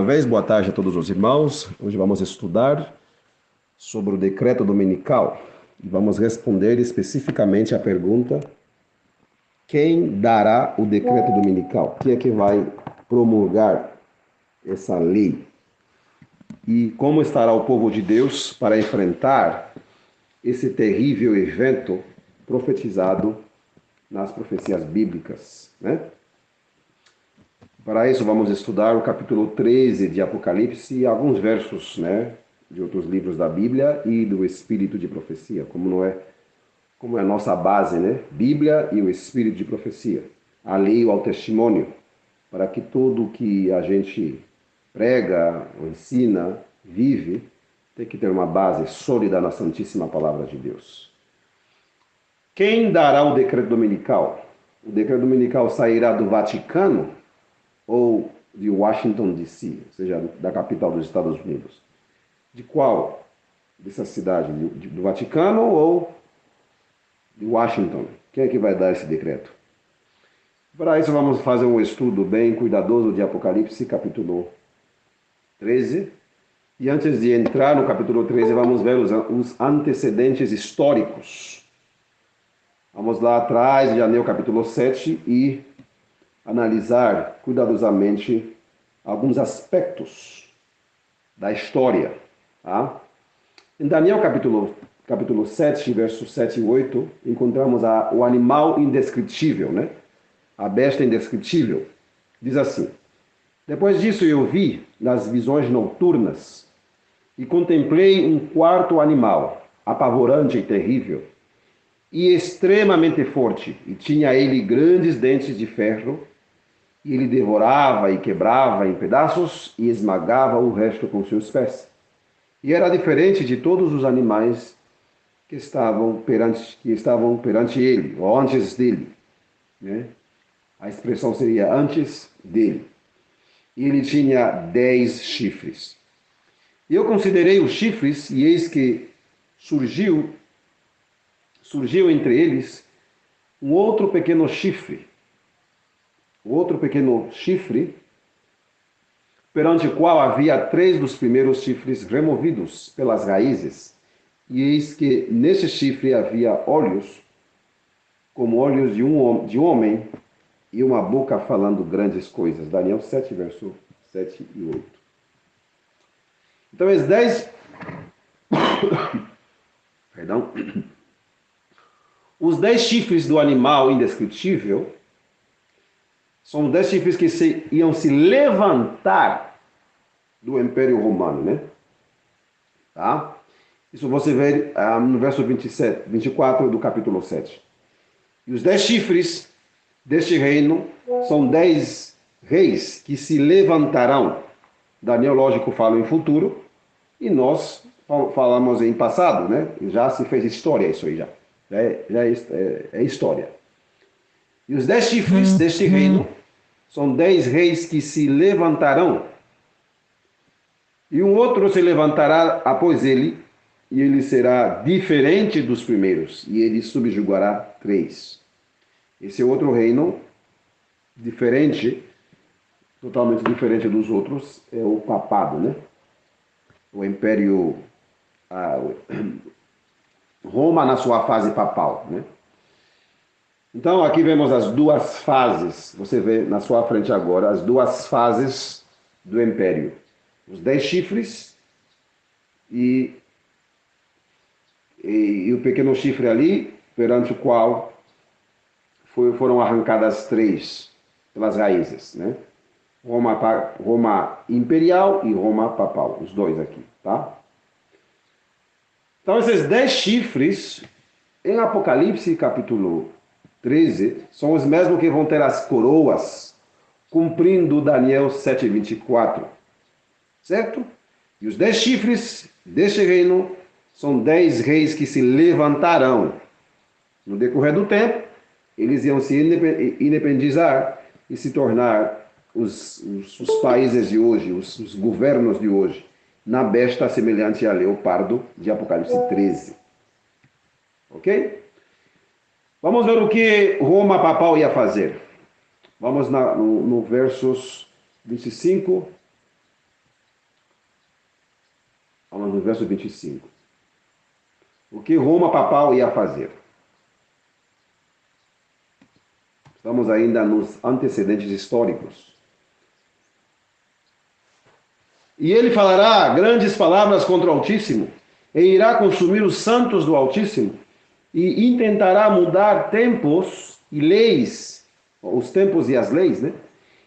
Uma vez, boa tarde a todos os irmãos. Hoje vamos estudar sobre o decreto dominical e vamos responder especificamente à pergunta: quem dará o decreto dominical? Quem é que vai promulgar essa lei? E como estará o povo de Deus para enfrentar esse terrível evento profetizado nas profecias bíblicas, né? Para isso, vamos estudar o capítulo 13 de Apocalipse e alguns versos, né, de outros livros da Bíblia e do Espírito de Profecia, como é a nossa base, né? Bíblia e o Espírito de Profecia, a lei ao testemunho, para que tudo que a gente prega, ou ensina, vive, tem que ter uma base sólida na Santíssima Palavra de Deus. Quem dará o decreto dominical? O decreto dominical sairá do Vaticano ou de Washington, D.C., ou seja, da capital dos Estados Unidos? De qual dessa cidade? Do Vaticano ou de Washington? Quem é que vai dar esse decreto? Para isso, vamos fazer um estudo bem cuidadoso de Apocalipse, capítulo 13. E antes de entrar no capítulo 13, vamos ver os antecedentes históricos. Vamos lá atrás, de Daniel capítulo 7, e analisar cuidadosamente alguns aspectos da história. Tá? Em Daniel capítulo 7, versos 7 e 8, encontramos o animal indescritível, né? A besta indescritível. Diz assim: depois disso eu vi nas visões noturnas e contemplei um quarto animal, apavorante e terrível, e extremamente forte, e tinha ele grandes dentes de ferro, e ele devorava e quebrava em pedaços e esmagava o resto com seus pés. E era diferente de todos os animais que estavam perante ele, ou antes dele, né? A expressão seria antes dele. E ele tinha 10 chifres. E eu considerei os chifres, e eis que surgiu entre eles um outro pequeno chifre, perante o qual havia 3 dos primeiros chifres removidos pelas raízes. E eis que nesse chifre havia olhos, como olhos de homem, e uma boca falando grandes coisas. Daniel 7, verso 7 e 8. Então, os 10... Perdão. Os 10 chifres do animal indescritível são 10 chifres que iam se levantar do Império Romano, né? Tá? Isso você vê no verso 24 do capítulo 7. E os 10 chifres deste reino são 10 reis que se levantarão. Daniel, lógico, fala em futuro, e nós falamos em passado, né? Já se fez história isso aí, já é história. E os 10 chifres deste reino são 10 reis que se levantarão, e um outro se levantará após ele, e ele será diferente dos primeiros, e ele subjugará 3. Esse outro reino, diferente, totalmente diferente dos outros, é o papado, né? O Império Roma na sua fase papal, né? Então, aqui vemos as duas fases. Você vê na sua frente agora as duas fases do Império. Os 10 chifres e o pequeno chifre ali, perante o qual foram arrancadas 3 pelas raízes, né? Roma imperial e Roma papal, os dois aqui, tá? Então, esses 10 chifres, em Apocalipse capítulo 13, são os mesmos que vão ter as coroas, cumprindo Daniel 7:24, certo? E os 10 chifres deste reino são 10 reis que se levantarão. No decorrer do tempo, eles iam se independizar e se tornar os países de hoje, os governos de hoje, na besta semelhante a leopardo de Apocalipse 13. Ok? Vamos ver o que Roma papal ia fazer. Vamos no versos 25 Vamos no verso 25. O que Roma papal ia fazer? Estamos ainda nos antecedentes históricos. E ele falará grandes palavras contra o Altíssimo, e irá consumir os santos do Altíssimo, e intentará mudar tempos e leis, os tempos e as leis, né?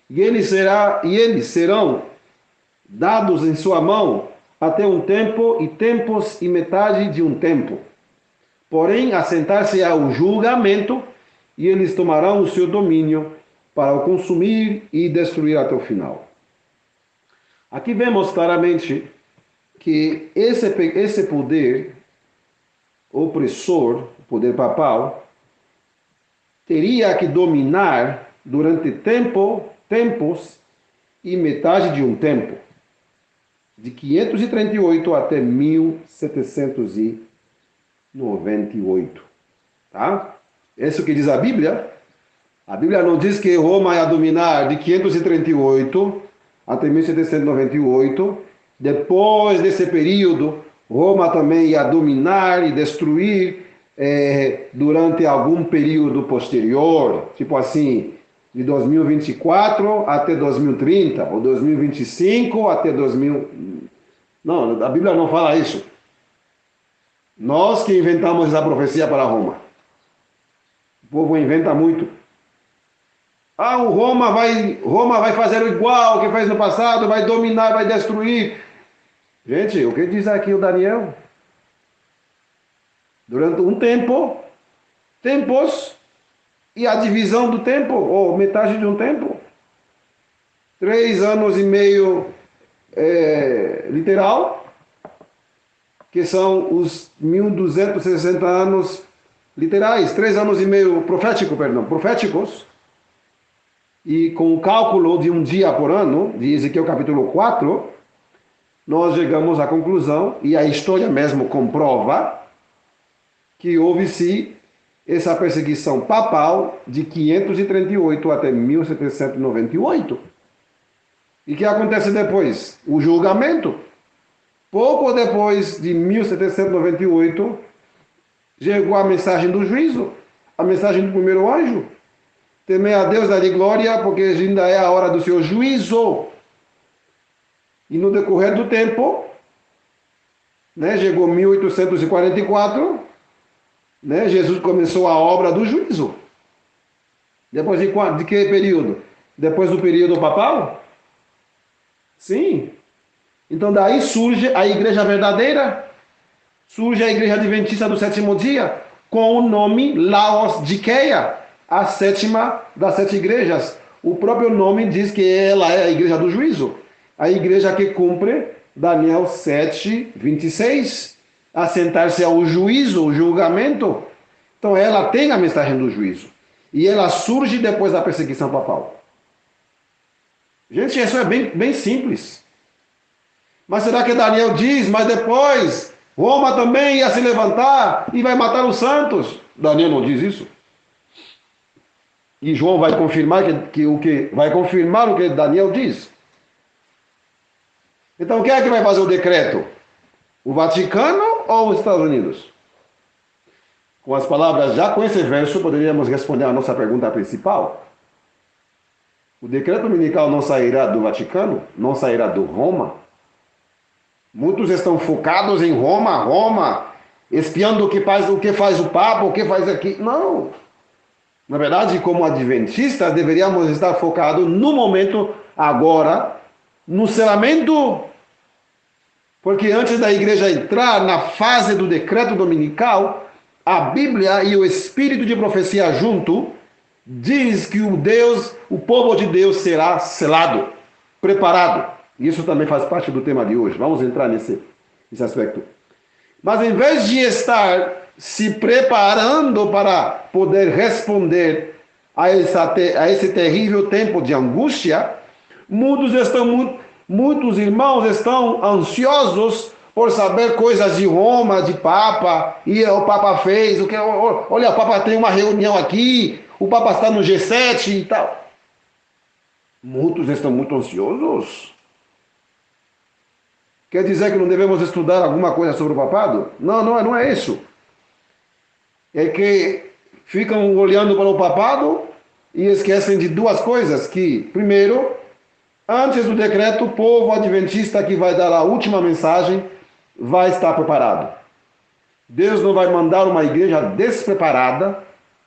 E eles serão dados em sua mão até um tempo e tempos e metade de um tempo. Porém, assentar-se ao julgamento, e eles tomarão o seu domínio para o consumir e destruir até o final. Aqui vemos claramente que esse poder opressor, o poder papal, teria que dominar durante tempos e metade de um tempo, de 538 até 1798. Tá? Isso que diz a Bíblia. A Bíblia não diz que Roma ia dominar de 538 até 1798. Depois desse período, Roma também ia dominar e destruir durante algum período posterior, tipo assim, de 2024 até 2030, ou 2025 até 2000. Não, a Bíblia não fala isso. Nós que inventamos essa profecia para Roma. O povo inventa muito. O Roma vai fazer igual que fez no passado, vai dominar, vai destruir. Gente, o que diz aqui o Daniel? Durante um tempos, e a divisão do tempo, ou metade de um tempo. 3 anos e meio literal, que são os 1260 anos literais. 3 anos e meio proféticos. E com o cálculo de um dia por ano, de Ezequiel capítulo 4, nós chegamos à conclusão, e a história mesmo comprova, que houve-se essa perseguição papal de 538 até 1798. E o que acontece depois? O julgamento. Pouco depois de 1798, chegou a mensagem do juízo, a mensagem do primeiro anjo. Temei a Deus, dá-lhe glória, porque ainda é a hora do seu juízo. E no decorrer do tempo, chegou 1844, Jesus começou a obra do juízo. Depois de que período? Depois do período papal? Sim. Então daí surge a igreja verdadeira, surge a igreja adventista do sétimo dia, com o nome Laodiceia, a sétima das 7 igrejas. O próprio nome diz que ela é a igreja do juízo, a igreja que cumpre Daniel 7, 26, assentar-se ao juízo, o julgamento. Então ela tem a mensagem do juízo, e ela surge depois da perseguição papal. Gente, isso é bem simples. Mas será que Daniel diz, mas depois Roma também ia se levantar e vai matar os santos? Daniel não diz isso. E João vai confirmar vai confirmar o que Daniel diz. Então quem é que vai fazer o decreto? O Vaticano ou os Estados Unidos? Com as palavras já com esse verso, poderíamos responder a nossa pergunta principal. O decreto dominical não sairá do Vaticano? Não sairá do Roma? Muitos estão focados em Roma, espiando o que faz o Papa, o que faz aqui. Não. Na verdade, como adventistas, deveríamos estar focados no momento, agora, no selamento. Porque antes da igreja entrar na fase do decreto dominical, a Bíblia e o Espírito de profecia junto diz que o povo de Deus será selado, preparado. Isso também faz parte do tema de hoje. Vamos entrar nesse aspecto. Mas em vez de estar se preparando para poder responder a esse terrível tempo de angústia, muitos irmãos estão ansiosos por saber coisas de Roma, de Papa, e o Papa fez, olha, o Papa tem uma reunião aqui, o Papa está no G7 e tal. Muitos estão muito ansiosos. Quer dizer que não devemos estudar alguma coisa sobre o papado? Não, não é isso. É que ficam olhando para o papado e esquecem de duas coisas, que, primeiro, antes do decreto, o povo adventista que vai dar a última mensagem vai estar preparado. Deus não vai mandar uma igreja despreparada,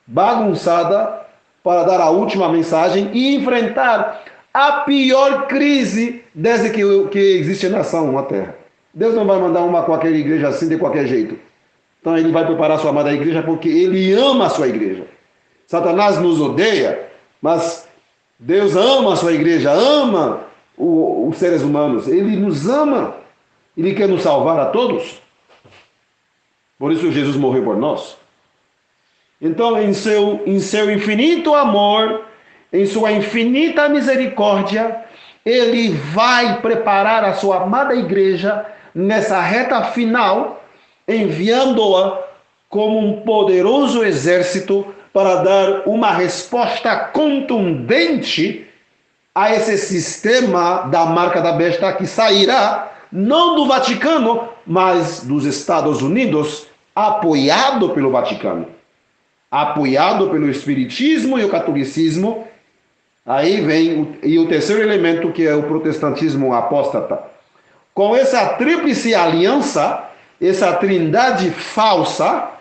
bagunçada, para dar a última mensagem e enfrentar a pior crise desde que existe nação na Terra. Deus não vai mandar uma qualquer igreja assim de qualquer jeito. Então ele vai preparar a sua amada igreja porque ele ama a sua igreja. Satanás nos odeia, mas Deus ama a sua igreja, ama os seres humanos. Ele nos ama. Ele quer nos salvar a todos. Por isso Jesus morreu por nós. Então, em seu infinito amor, em sua infinita misericórdia, ele vai preparar a sua amada igreja nessa reta final, enviando-a como um poderoso exército para dar uma resposta contundente a esse sistema da marca da besta que sairá não do Vaticano, mas dos Estados Unidos, apoiado pelo Vaticano, apoiado pelo Espiritismo e o Catolicismo. Aí vem o terceiro elemento, que é o protestantismo apóstata. Com essa tríplice aliança, essa trindade falsa,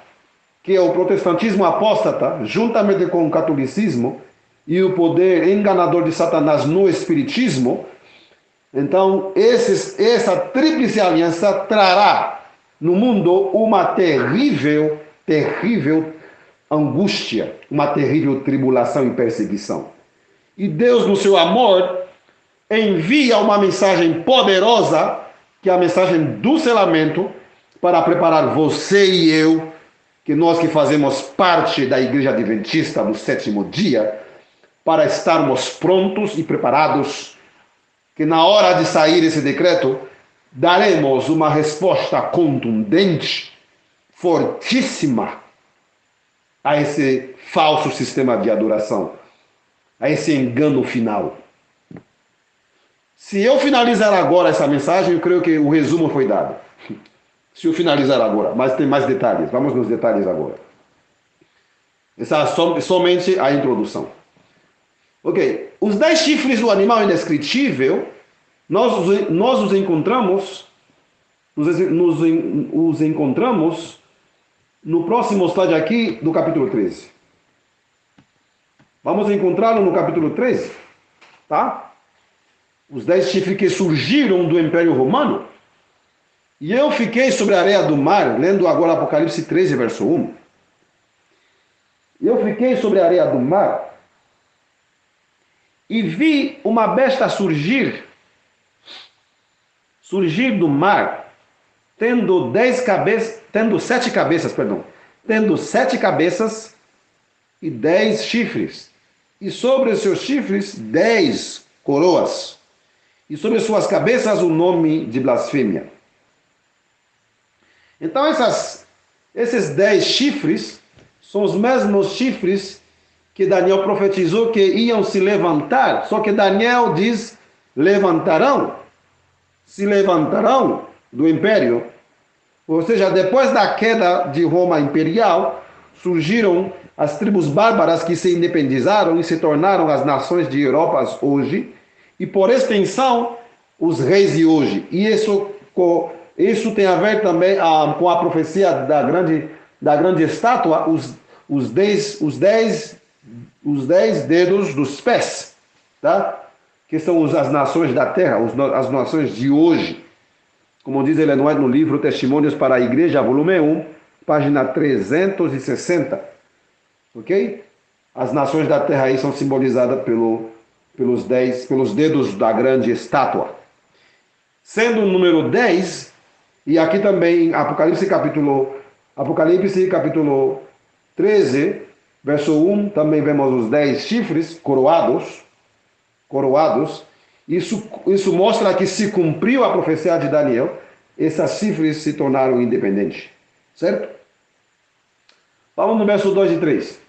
que é o protestantismo apóstata, juntamente com o catolicismo e o poder enganador de Satanás no espiritismo, então essa tríplice aliança trará no mundo uma terrível angústia, uma terrível tribulação e perseguição. E Deus, no seu amor, envia uma mensagem poderosa, que é a mensagem do selamento, para preparar você e eu, que nós que fazemos parte da Igreja Adventista no sétimo dia, para estarmos prontos e preparados, que na hora de sair esse decreto, daremos uma resposta contundente, fortíssima, a esse falso sistema de adoração, a esse engano final. Se eu finalizar agora essa mensagem, eu creio que o resumo foi dado. Se eu finalizar agora, mas tem mais detalhes. Vamos nos detalhes agora. Essa é somente a introdução. Ok. Os 10 chifres do animal indescritível, nós os encontramos no próximo slide aqui do capítulo 13. Vamos encontrá-lo no capítulo 13, tá? Os 10 chifres que surgiram do Império Romano. E eu fiquei sobre a areia do mar, lendo agora Apocalipse 13, verso 1. E eu fiquei sobre a areia do mar e vi uma besta surgir do mar, tendo 7 cabeças e 10 chifres. E sobre os seus chifres 10 coroas. E sobre suas cabeças o nome de blasfêmia. Então esses 10 chifres são os mesmos chifres que Daniel profetizou que iam se levantar. Só que Daniel diz, se levantarão do império. Ou seja, depois da queda de Roma imperial, surgiram as tribos bárbaras que se independizaram e se tornaram as nações de Europa hoje, e por extensão, os reis de hoje. E isso tem a ver também com a profecia da grande estátua, os 10 dedos dos pés, tá? Que são as nações da terra, as nações de hoje. Como diz Ellen White no livro Testemunhos para a Igreja, volume 1, página 360. Ok? As nações da terra aí são simbolizadas pelos dedos da grande estátua. Sendo o número 10, e aqui também Apocalipse capítulo 13, verso 1, também vemos os 10 chifres coroados. Isso mostra que se cumpriu a profecia de Daniel, esses chifres se tornaram independentes. Certo? Vamos no verso 2 e 3.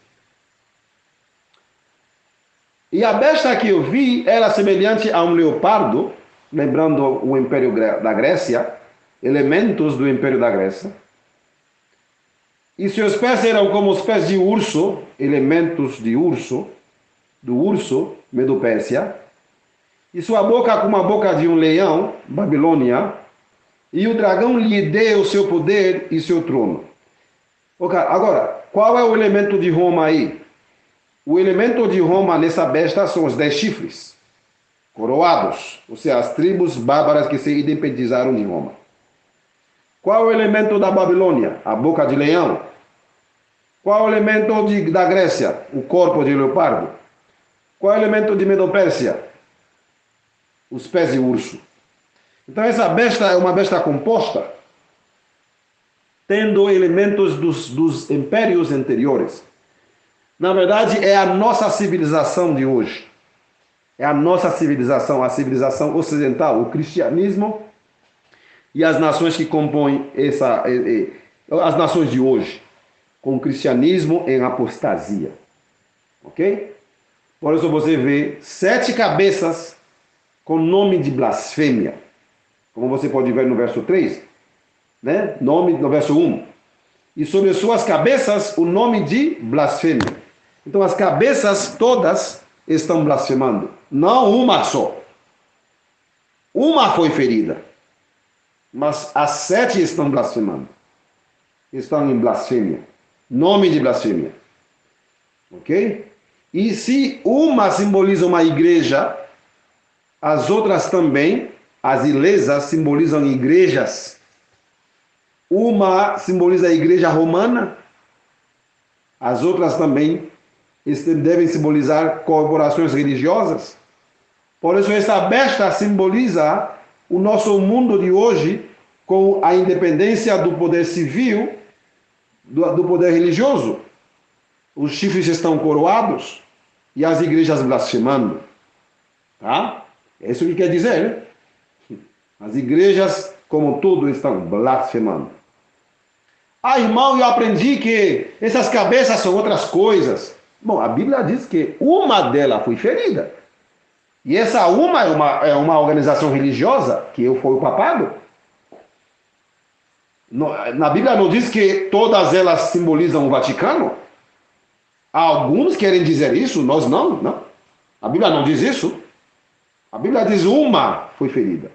E a besta que eu vi era semelhante a um leopardo, lembrando o Império da Grécia, elementos do Império da Grécia. E seus pés eram como os pés de urso, elementos de urso, do urso, Medo-Pérsia. E sua boca como a boca de um leão, Babilônia. E o dragão lhe deu o seu poder e seu trono. Okay, agora, qual é o elemento de Roma aí? O elemento de Roma nessa besta são os 10 chifres, coroados, ou seja, as tribos bárbaras que se independizaram de Roma. Qual é o elemento da Babilônia? A boca de leão. Qual é o elemento da Grécia? O corpo de leopardo. Qual é o elemento de Medo-Pérsia? Os pés de urso. Então essa besta é uma besta composta, tendo elementos dos impérios anteriores. Na verdade, é a nossa civilização de hoje. É a nossa civilização, a civilização ocidental, o cristianismo e as nações que compõem as nações de hoje, com o cristianismo em apostasia. Ok? Por isso você vê 7 cabeças com nome de blasfêmia. Como você pode ver no verso 3, né? Nome no verso 1. E sobre suas cabeças o nome de blasfêmia. Então as cabeças todas estão blasfemando. Não uma só. Uma foi ferida. Mas as 7 estão blasfemando. Estão em blasfêmia. Nome de blasfêmia. Ok? E se uma simboliza uma igreja, as outras também, as ilesas, simbolizam igrejas. Uma simboliza a igreja romana, as outras também devem simbolizar corporações religiosas. Por isso, essa besta simboliza o nosso mundo de hoje com a independência do poder civil, do poder religioso. Os chifres estão coroados e as igrejas blasfemando. Tá? É isso que quer dizer, né? As igrejas, como tudo, estão blasfemando. Ah, irmão, eu aprendi que essas cabeças são outras coisas. Bom, a Bíblia diz que uma delas foi ferida. E essa uma é uma organização religiosa, que foi o papado. Na Bíblia não diz que todas elas simbolizam o Vaticano? Alguns querem dizer isso, nós não. A Bíblia não diz isso. A Bíblia diz uma foi ferida.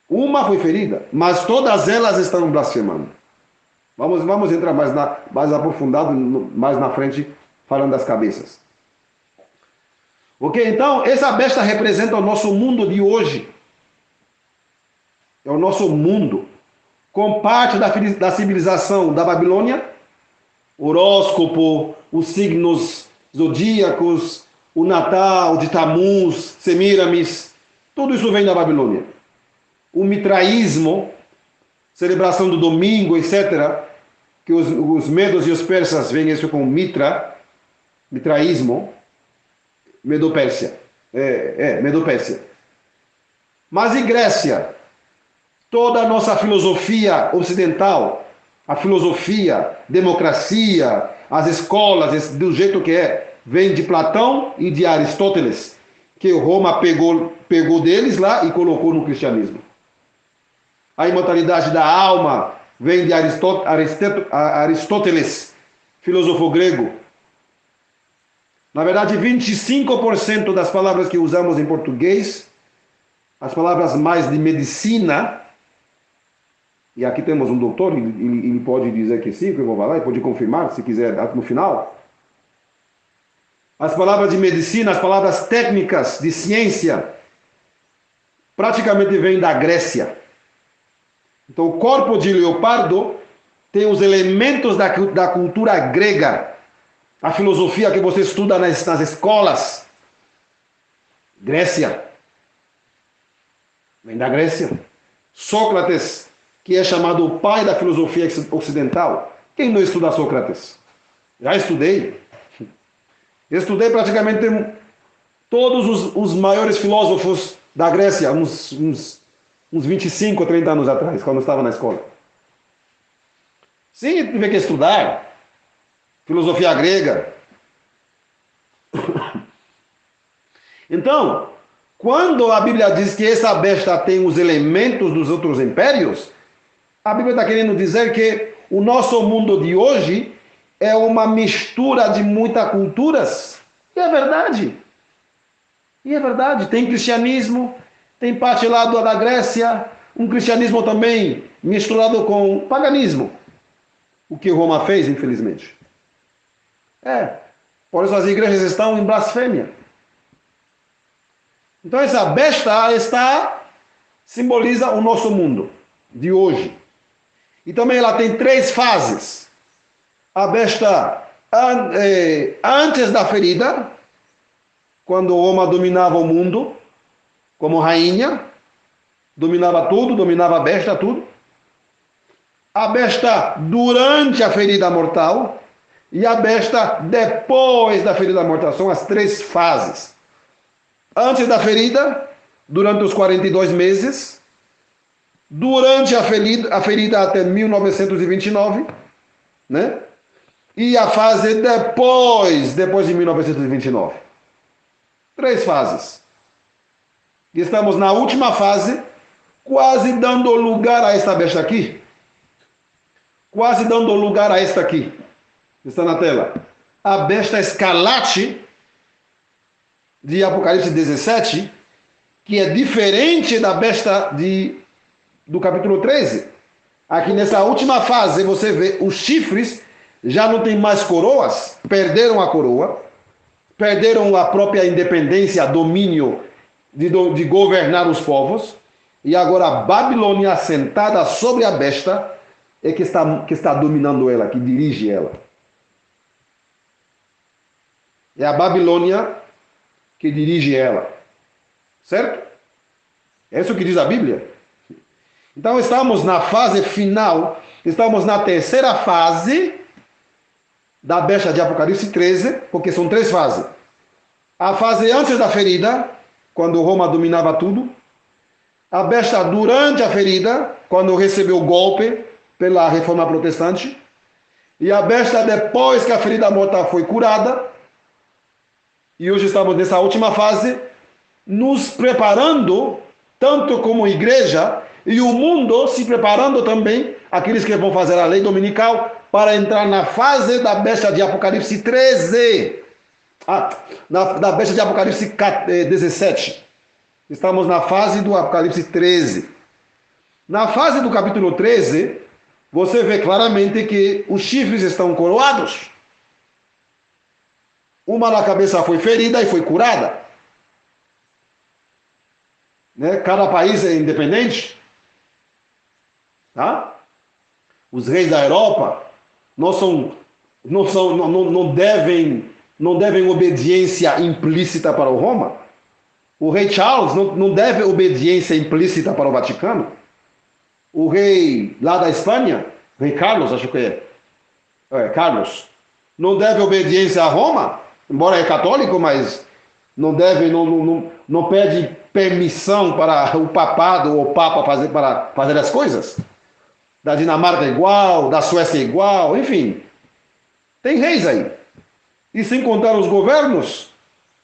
Uma foi ferida, mas todas elas estão blasfemando. Vamos entrar mais aprofundado, mais na frente, falando das cabeças. Ok? Então, essa besta representa o nosso mundo de hoje. É o nosso mundo. Com parte da civilização da Babilônia, horóscopo, os signos zodíacos, o Natal de Tamuz, Semíramis, tudo isso vem da Babilônia. O mitraísmo, celebração do domingo, etc., que os medos e os persas veem isso como mitraísmo, Medo-Pérsia. Medo-Pérsia. Mas e Grécia? Toda a nossa filosofia ocidental, a filosofia, democracia, as escolas, do jeito que é, vem de Platão e de Aristóteles, que Roma pegou deles lá e colocou no cristianismo. A imortalidade da alma vem de Aristóteles, filósofo grego. Na verdade, 25% das palavras que usamos em português, as palavras mais de medicina, e aqui temos um doutor, ele pode dizer que sim, que eu vou falar, ele pode confirmar, se quiser, no final. As palavras de medicina, as palavras técnicas de ciência, praticamente vêm da Grécia. Então, o corpo de leopardo tem os elementos da cultura grega, a filosofia que você estuda nas escolas. Grécia. Vem da Grécia. Sócrates, que é chamado o pai da filosofia ocidental. Quem não estuda Sócrates? Já estudei. Estudei praticamente todos os maiores filósofos da Grécia, uns 25 ou 30 anos atrás, quando eu estava na escola. Sim, tive que estudar. Filosofia grega. Então, Quando a Bíblia diz que essa besta tem os elementos dos outros impérios, a Bíblia está querendo dizer que o nosso mundo de hoje é uma mistura de muitas culturas. E é verdade. E é verdade. Tem cristianismo, tem parte lá da Grécia, um cristianismo também misturado com paganismo. O que Roma fez, infelizmente. Por isso as igrejas estão em blasfêmia. Então essa besta simboliza o nosso mundo de hoje. E também ela tem 3 fases. A besta antes da ferida, quando Roma dominava o mundo como rainha, dominava tudo, dominava a besta, tudo. A besta durante a ferida mortal e a besta depois da ferida mortal. São as 3 fases. Antes da ferida, durante os 42 meses, durante a ferida até 1929, né? E a fase depois de 1929. 3 fases. E estamos na última fase, quase dando lugar a esta besta aqui. Quase dando lugar a esta aqui. Está na tela. A besta escarlate de Apocalipse 17, que é diferente da besta do capítulo 13. Aqui nessa última fase você vê os chifres já não tem mais coroas, perderam a coroa, perderam a própria independência, domínio de governar os povos, e agora a Babilônia assentada sobre a besta é que está dominando ela, que dirige ela. É a Babilônia que dirige ela. Certo? É isso que diz a Bíblia. Então estamos na fase final, estamos na terceira fase da besta de Apocalipse 13, porque são 3 fases. A fase antes da ferida, quando Roma dominava tudo. A besta durante a ferida, quando recebeu o golpe pela reforma protestante. E a besta depois que a ferida mortal foi curada. E hoje estamos nessa última fase, nos preparando, tanto como igreja, e o mundo se preparando também, aqueles que vão fazer a lei dominical, para entrar na fase da besta de Apocalipse 13. Da besta de Apocalipse 17. Estamos na fase do Apocalipse 13. Na fase do capítulo 13, você vê claramente que os chifres estão coroados. Uma na cabeça foi ferida e foi curada. Né? Cada país é independente. Tá? Os reis da Europa não devem obediência implícita para o Roma. O rei Charles não deve obediência implícita para o Vaticano. O rei lá da Espanha, rei Carlos, acho que Carlos, não deve obediência a Roma, embora é católico, mas não pede permissão para o papado ou o papa para fazer as coisas. Da Dinamarca igual, da Suécia igual, enfim. Tem reis aí. E sem contar os governos,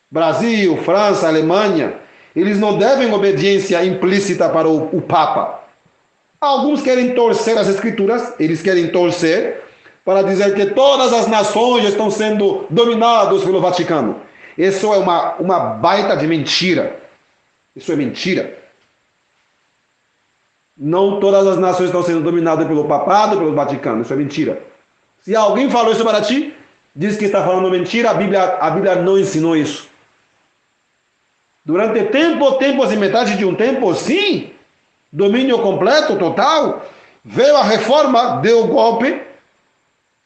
Brasil, França, Alemanha, eles não devem obediência implícita para o Papa. Alguns querem torcer as escrituras, eles querem torcer para dizer que todas as nações estão sendo dominadas pelo Vaticano. Isso é uma baita de mentira. Isso é mentira. Não todas as nações estão sendo dominadas pelo papado, pelo Vaticano. Isso é mentira. Se alguém falou isso para ti, diz que está falando mentira, a Bíblia não ensinou isso. Durante tempos e metade de um tempo, sim, domínio completo, total, veio a reforma, deu o golpe,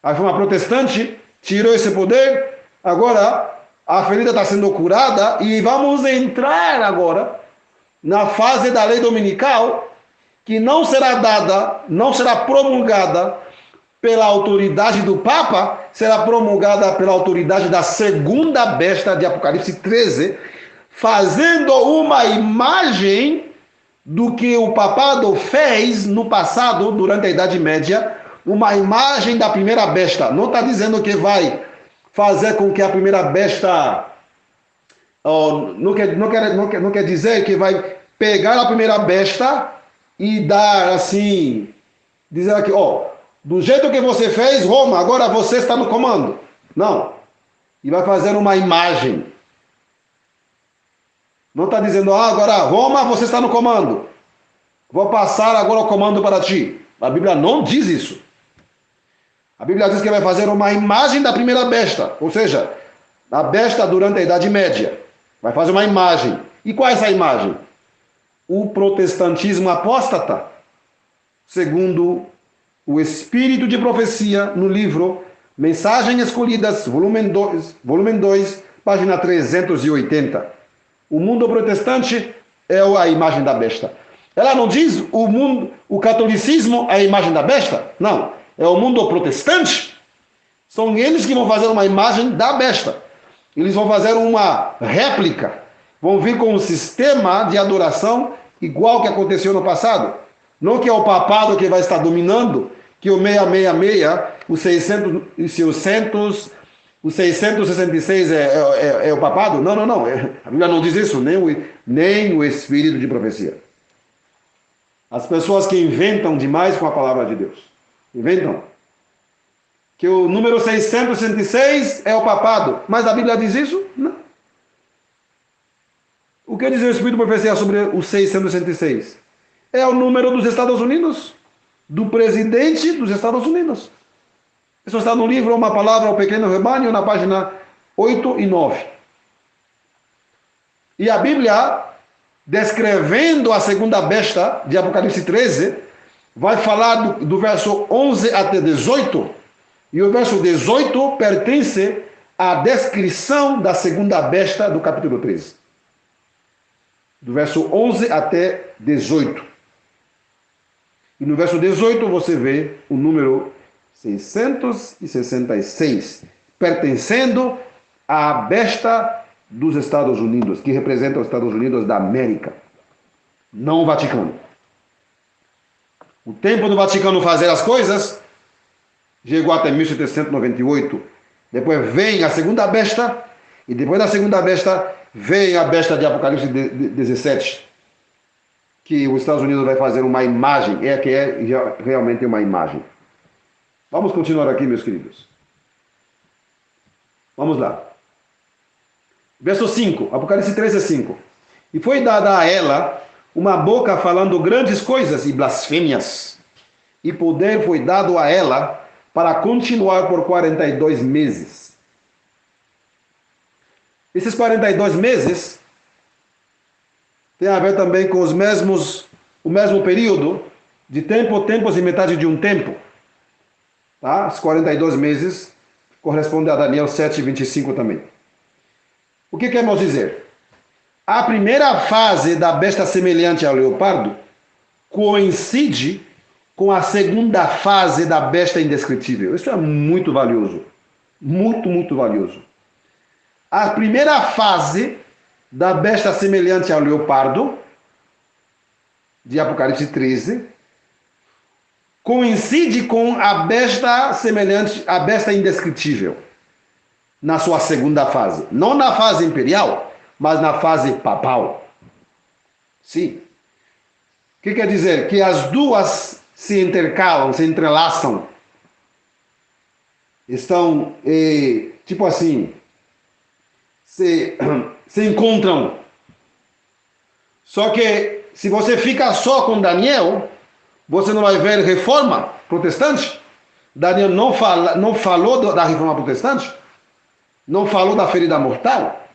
a reforma protestante tirou esse poder, agora a ferida está sendo curada e vamos entrar agora na fase da lei dominical, que não será promulgada pela autoridade do Papa, será promulgada pela autoridade da segunda besta de Apocalipse 13, fazendo uma imagem do que o papado fez no passado, durante a Idade Média, uma imagem da primeira besta. Não está dizendo que vai fazer com que a primeira besta não quer dizer que vai pegar a primeira besta e dar assim, dizer aqui, do jeito que você fez, Roma, agora você está no comando. Não. E vai fazer uma imagem. Não está dizendo, agora Roma, você está no comando. Vou passar agora o comando para ti. A Bíblia não diz isso. A Bíblia diz que vai fazer uma imagem da primeira besta, ou seja, da besta durante a Idade Média. Vai fazer uma imagem. E qual é essa imagem? O protestantismo apóstata, segundo o Espírito de Profecia, no livro Mensagens Escolhidas, volume 2, página 380. O mundo protestante é a imagem da besta. Ela não diz o catolicismo é a imagem da besta? Não. É o mundo protestante. São eles que vão fazer uma imagem da besta. Eles vão fazer uma réplica. Vão vir com um sistema de adoração igual que aconteceu no passado. Não que é o papado que vai estar dominando, que o 666, o 666 é o papado. Não. A Bíblia não diz isso, nem o Espírito de Profecia. As pessoas que inventam demais com a palavra de Deus. Inventam. Que o número 666 é o papado. Mas a Bíblia diz isso? Não. O que diz o Espírito de Profecia sobre o 666? É o número dos Estados Unidos. Do presidente dos Estados Unidos. Isso está no livro Uma Palavra ao Pequeno Rebanho, na página 8 e 9. E a Bíblia, descrevendo a segunda besta de Apocalipse 13, vai falar do verso 11 até 18, e o verso 18 pertence à descrição da segunda besta do capítulo 13. Do verso 11 até 18. E no verso 18 você vê o número 666, pertencendo à besta dos Estados Unidos, que representa os Estados Unidos da América, não o Vaticano. O tempo do Vaticano fazer as coisas chegou até 1798. Depois vem a segunda besta, e depois da segunda besta vem a besta de Apocalipse 17, que os Estados Unidos vai fazer uma imagem, que é realmente uma imagem. Vamos continuar aqui, meus queridos. Vamos lá. Verso 5, Apocalipse 13, 5. E foi dada a ela uma boca falando grandes coisas e blasfêmias, e poder foi dado a ela para continuar por 42 meses. Esses 42 meses tem a ver também com o mesmo período de tempo, tempos e metade de um tempo. Tá? Os 42 meses correspondem a Daniel 7, 25 também. O que queremos dizer? A primeira fase da besta semelhante ao leopardo coincide com a segunda fase da besta indescritível. Isso é muito valioso. Muito valioso. A primeira fase da besta semelhante ao leopardo, de Apocalipse 13, coincide com a besta semelhante, a besta indescritível, na sua segunda fase. Não na fase imperial, mas na fase papal. Sim. O que quer dizer? Que as duas se intercalam, se entrelaçam. Estão, tipo assim, se encontram. Só que, se você fica só com Daniel, você não vai ver reforma protestante. Daniel não falou da reforma protestante. Não falou da ferida mortal.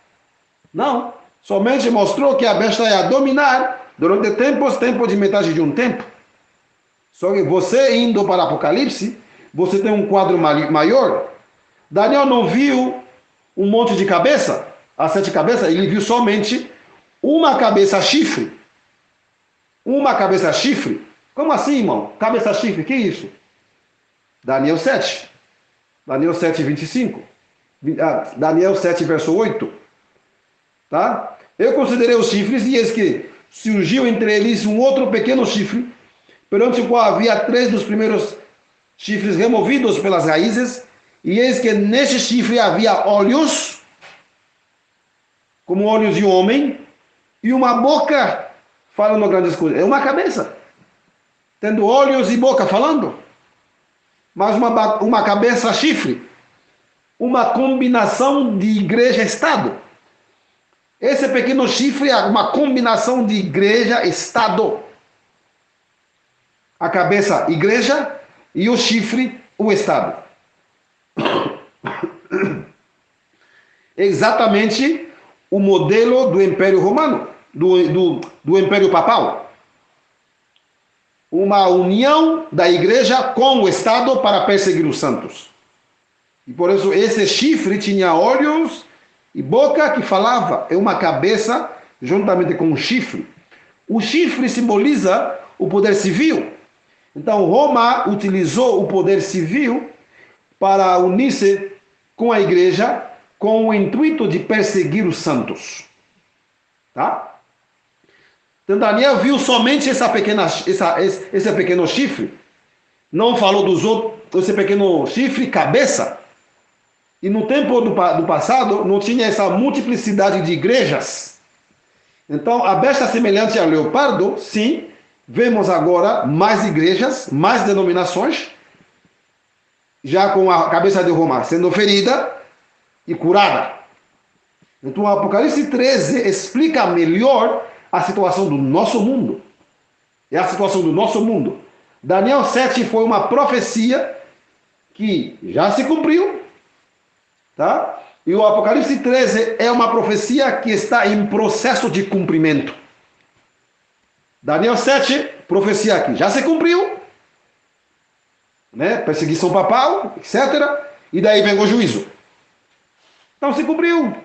Não. Somente mostrou que a besta ia dominar durante tempo de metade de um tempo. Só que você indo para Apocalipse, você tem um quadro maior. Daniel não viu um monte de cabeça, as 7 cabeças, ele viu somente uma cabeça chifre. Uma cabeça chifre. Como assim, irmão? Cabeça chifre, que isso? Daniel 7. Daniel 7, 25. Daniel 7, verso 8. Tá? Eu considerei os chifres e eis que surgiu entre eles um outro pequeno chifre, perante o qual havia 3 dos primeiros chifres removidos pelas raízes, e eis que neste chifre havia olhos, como olhos de homem, e uma boca falando grandes coisas. É uma cabeça, tendo olhos e boca falando, mas uma cabeça chifre, uma combinação de igreja-estado. Esse pequeno chifre é uma combinação de igreja-estado. A cabeça, igreja, e o chifre, o estado. Exatamente o modelo do Império Romano, do Império Papal. Uma união da igreja com o Estado para perseguir os santos. E por isso esse chifre tinha olhos e boca que falava. É uma cabeça juntamente com um chifre. O chifre simboliza o poder civil. Então Roma utilizou o poder civil para unir-se com a igreja com o intuito de perseguir os santos. Tá? Então Daniel viu somente esse pequeno chifre. Não falou dos outros, esse pequeno chifre, cabeça. E no tempo do passado não tinha essa multiplicidade de igrejas. Então a besta semelhante ao leopardo, sim, vemos agora mais igrejas, mais denominações, já com a cabeça de Roma sendo ferida e curada. Então o Apocalipse 13 explica melhor a situação do nosso mundo. É a situação do nosso mundo. Daniel 7 foi uma profecia que já se cumpriu, tá? E o Apocalipse 13 é uma profecia que está em processo de cumprimento. Daniel 7, profecia que já se cumpriu, né? Perseguição papal, etc. E daí vem o juízo. Então se cumpriu.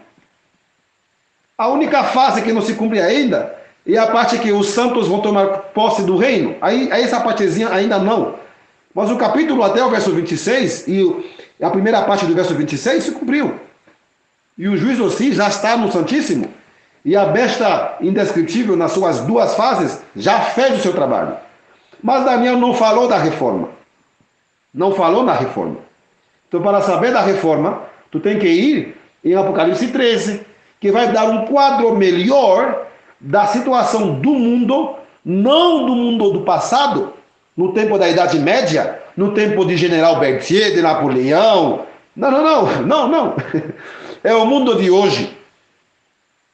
A única fase que não se cumpre ainda é a parte que os santos vão tomar posse do reino. Aí essa partezinha ainda não. Mas o capítulo até o verso 26 e a primeira parte do verso 26 se cumpriu. E o juízo sim já está no Santíssimo. E a besta indescritível nas suas duas fases já fez o seu trabalho. Mas Daniel não falou da reforma. Não falou na reforma. Então para saber da reforma, tu tem que ir em Apocalipse 13, que vai dar um quadro melhor da situação do mundo, não do mundo do passado, no tempo da Idade Média, no tempo de General Berthier, de Napoleão. Não. É o mundo de hoje,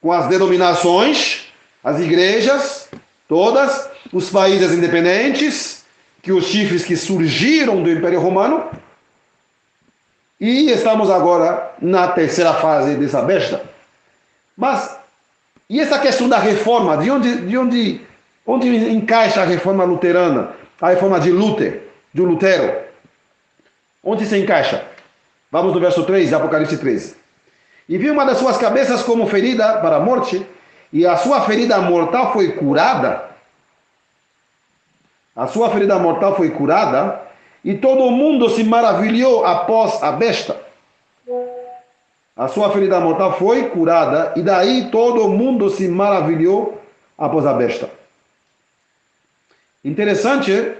com as denominações, as igrejas, todas, os países independentes, que os chifres que surgiram do Império Romano, e estamos agora na terceira fase dessa besta. Mas, e essa questão da reforma, de onde encaixa a reforma luterana, a reforma de Lutero? Onde se encaixa? Vamos no verso 3, Apocalipse 13. E viu uma das suas cabeças como ferida para a morte, e a sua ferida mortal foi curada. A sua ferida mortal foi curada, e todo mundo se maravilhou após a besta. A sua ferida mortal foi curada, e daí todo mundo se maravilhou após a besta. Interessante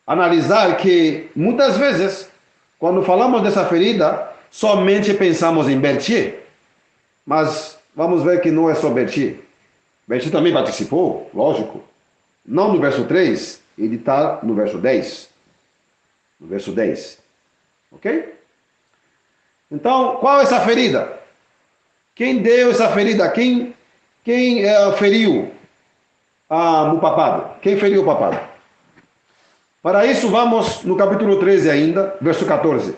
analisar que muitas vezes, quando falamos dessa ferida, somente pensamos em Berthier. Mas vamos ver que não é só Berthier. Berthier também participou, lógico. Não no verso 3, ele está no verso 10. No verso 10. Ok? Então, qual é essa ferida? Quem deu essa ferida? Quem feriu o papado? Quem feriu o papado? Para isso, vamos no capítulo 13 ainda, verso 14.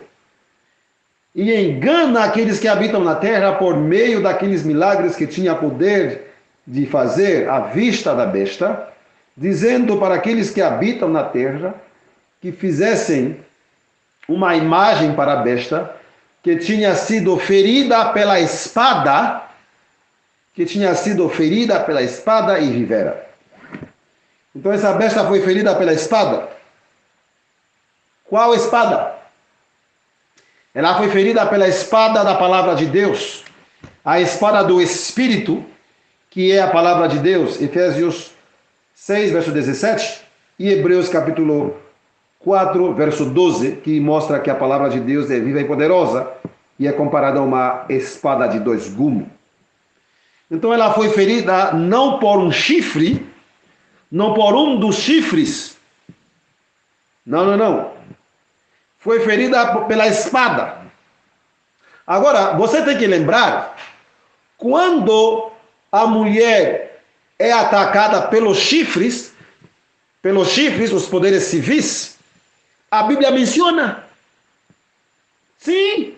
E engana aqueles que habitam na terra por meio daqueles milagres que tinha poder de fazer à vista da besta, dizendo para aqueles que habitam na terra que fizessem uma imagem para a besta, que tinha sido ferida pela espada, e vivera. Então essa besta foi ferida pela espada. Qual espada? Ela foi ferida pela espada da palavra de Deus, a espada do Espírito, que é a palavra de Deus, Efésios 6, verso 17, e Hebreus capítulo 4, verso 12, que mostra que a palavra de Deus é viva e poderosa, e é comparada a uma espada de dois gumes. Então ela foi ferida não por um chifre, não por um dos chifres. Não. Foi ferida pela espada. Agora, você tem que lembrar, quando a mulher é atacada pelos chifres, os poderes civis, a Bíblia menciona. Sim.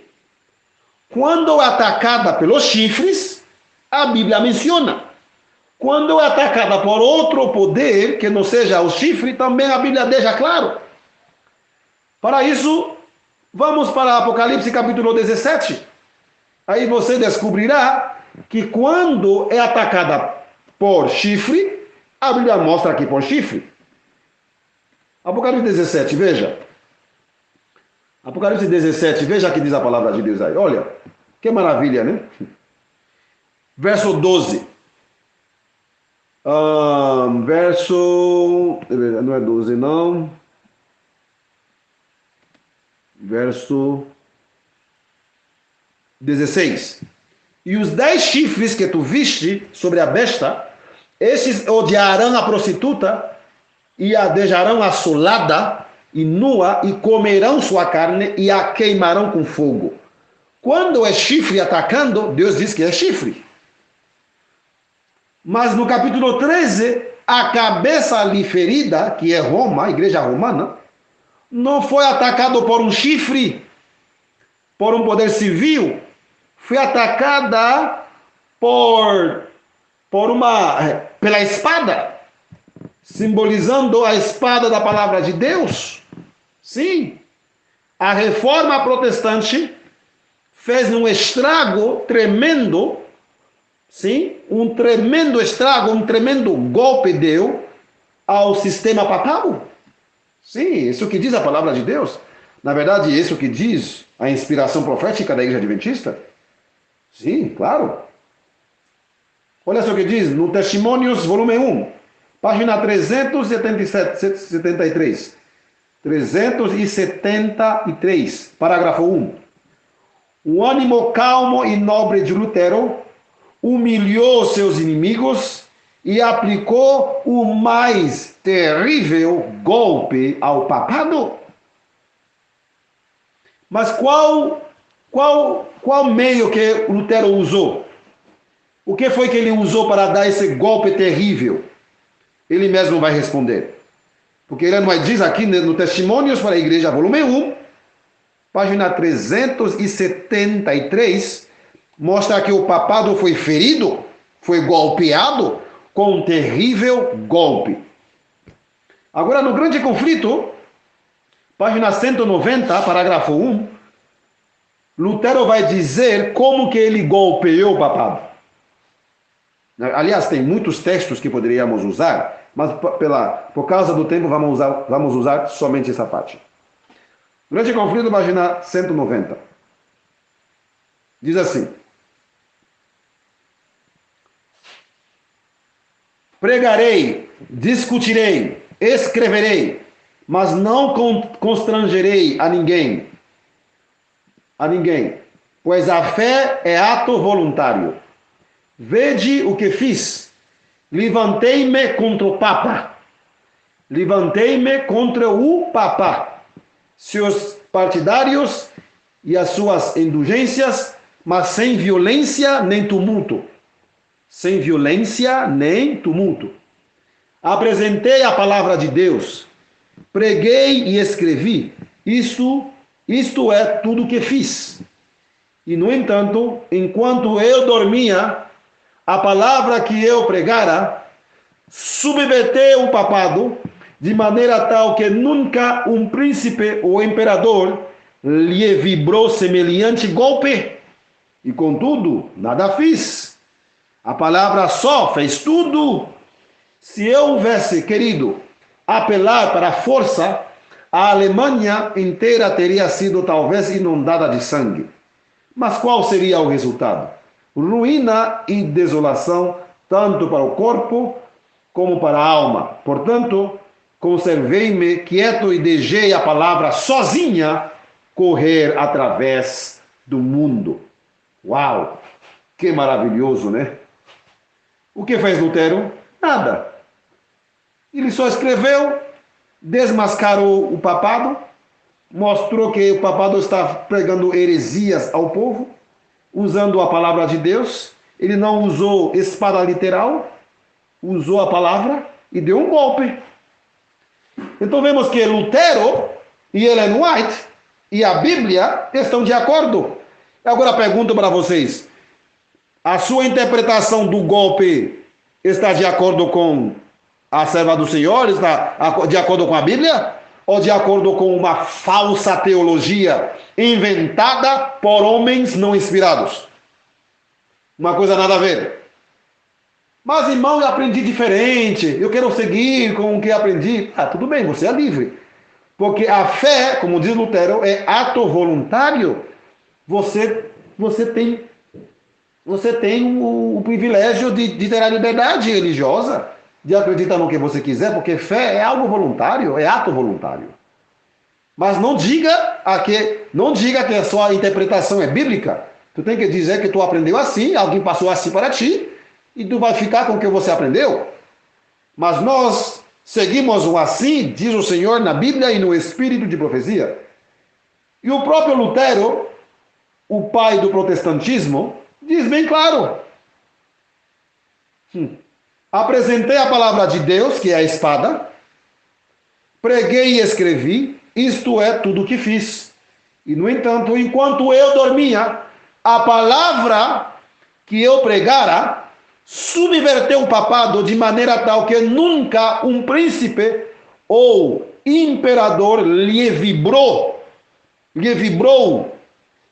Quando é atacada pelos chifres, a Bíblia menciona. Quando é atacada por outro poder, que não seja o chifre, também a Bíblia deixa claro. Para isso, vamos para Apocalipse capítulo 17. Aí você descobrirá que quando é atacada por chifre, a Bíblia mostra aqui por chifre. Apocalipse 17, veja. Apocalipse 17, veja o que diz a palavra de Deus aí. Olha, que maravilha, né? Verso 12. Não é 12, não. Verso 16. E os 10 chifres que tu viste sobre a besta, esses odiarão a prostituta e a deixarão assolada e nua e comerão sua carne e a queimarão com fogo. Quando é chifre atacando, Deus diz que é chifre. Mas no capítulo 13, a cabeça ali ferida, que é Roma, a igreja romana, não foi atacado por um chifre, por um poder civil, foi atacada pela espada, simbolizando a espada da palavra de Deus. Sim, a reforma protestante fez um estrago tremendo, sim, um tremendo estrago, um tremendo golpe deu ao sistema papal. Sim, isso que diz a palavra de Deus. Na verdade, isso que diz a inspiração profética da Igreja Adventista. Sim, claro. Olha só o que diz no Testemunhos, volume 1, página 373. 373, parágrafo 1. O ânimo calmo e nobre de Lutero humilhou seus inimigos e aplicou o mais terrível golpe ao papado. Mas qual meio que Lutero usou? O que foi que ele usou para dar esse golpe terrível? Ele mesmo vai responder. Porque ele nos diz aqui no Testemunhos para a Igreja, volume 1, página 373, mostra que o papado foi ferido, foi golpeado com um terrível golpe. Agora, no Grande Conflito, página 190, parágrafo 1, Lutero vai dizer como que ele golpeou o papado. Aliás, tem muitos textos que poderíamos usar, mas por causa do tempo vamos usar somente essa parte. Grande Conflito, página 190. Diz assim: pregarei, discutirei, escreverei, mas não constrangerei a ninguém, pois a fé é ato voluntário. Vede o que fiz. Levantei-me contra o Papa. Seus partidários e as suas indulgências, mas sem violência nem tumulto. Apresentei a palavra de Deus. Preguei e escrevi. Isto é tudo que fiz. E, no entanto, enquanto eu dormia, a palavra que eu pregara submeteu o papado de maneira tal que nunca um príncipe ou imperador lhe vibrou semelhante golpe. E, contudo, nada fiz. A palavra só fez tudo. Se eu houvesse querido apelar para a força, a Alemanha inteira teria sido talvez inundada de sangue. Mas qual seria o resultado? Ruína e desolação, tanto para o corpo como para a alma. Portanto, conservei-me quieto e deixei a palavra sozinha correr através do mundo. Uau! Que maravilhoso, né? O que fez Lutero? Nada. Ele só escreveu, desmascarou o papado, mostrou que o papado está pregando heresias ao povo, usando a palavra de Deus. Ele não usou espada literal, usou a palavra e deu um golpe. Então vemos que Lutero e Ellen White e a Bíblia estão de acordo. Agora pergunto para vocês, a sua interpretação do golpe está de acordo com a serva do Senhor? Está de acordo com a Bíblia? Ou de acordo com uma falsa teologia inventada por homens não inspirados? Uma coisa nada a ver. Mas, irmão, eu aprendi diferente. Eu quero seguir com o que aprendi. Tudo bem, você é livre. Porque a fé, como diz Lutero, é ato voluntário. Você tem o privilégio de ter a liberdade religiosa, de acreditar no que você quiser, porque fé é algo voluntário, é ato voluntário. Mas não diga que a sua interpretação é bíblica. Tu tem que dizer que tu aprendeu assim, alguém passou assim para ti, e tu vai ficar com o que você aprendeu. Mas nós seguimos o assim, diz o Senhor na Bíblia e no espírito de profecia. E o próprio Lutero, o pai do protestantismo, diz bem claro. Apresentei a palavra de Deus, que é a espada, preguei e escrevi, isto é tudo o que fiz. E, no entanto, enquanto eu dormia, a palavra que eu pregara subverteu o papado de maneira tal que nunca um príncipe ou imperador lhe vibrou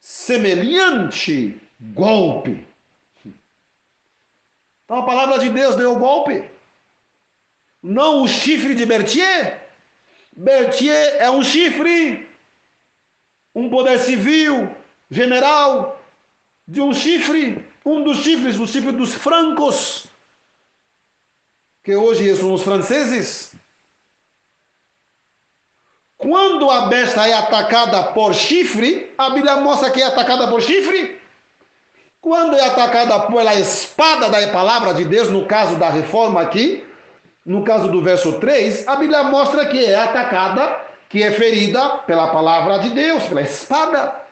semelhante golpe. Então a palavra de Deus deu o golpe. Não o chifre de Berthier. Berthier é um chifre, um poder civil, general, de um chifre, um dos chifres, o chifre dos francos, que hoje são os franceses. Quando a besta é atacada por chifre, a Bíblia mostra que é atacada por chifre. Quando é atacada pela espada da palavra de Deus, no caso da reforma aqui, no caso do verso 3, a Bíblia mostra que é atacada, que é ferida pela palavra de Deus, pela espada.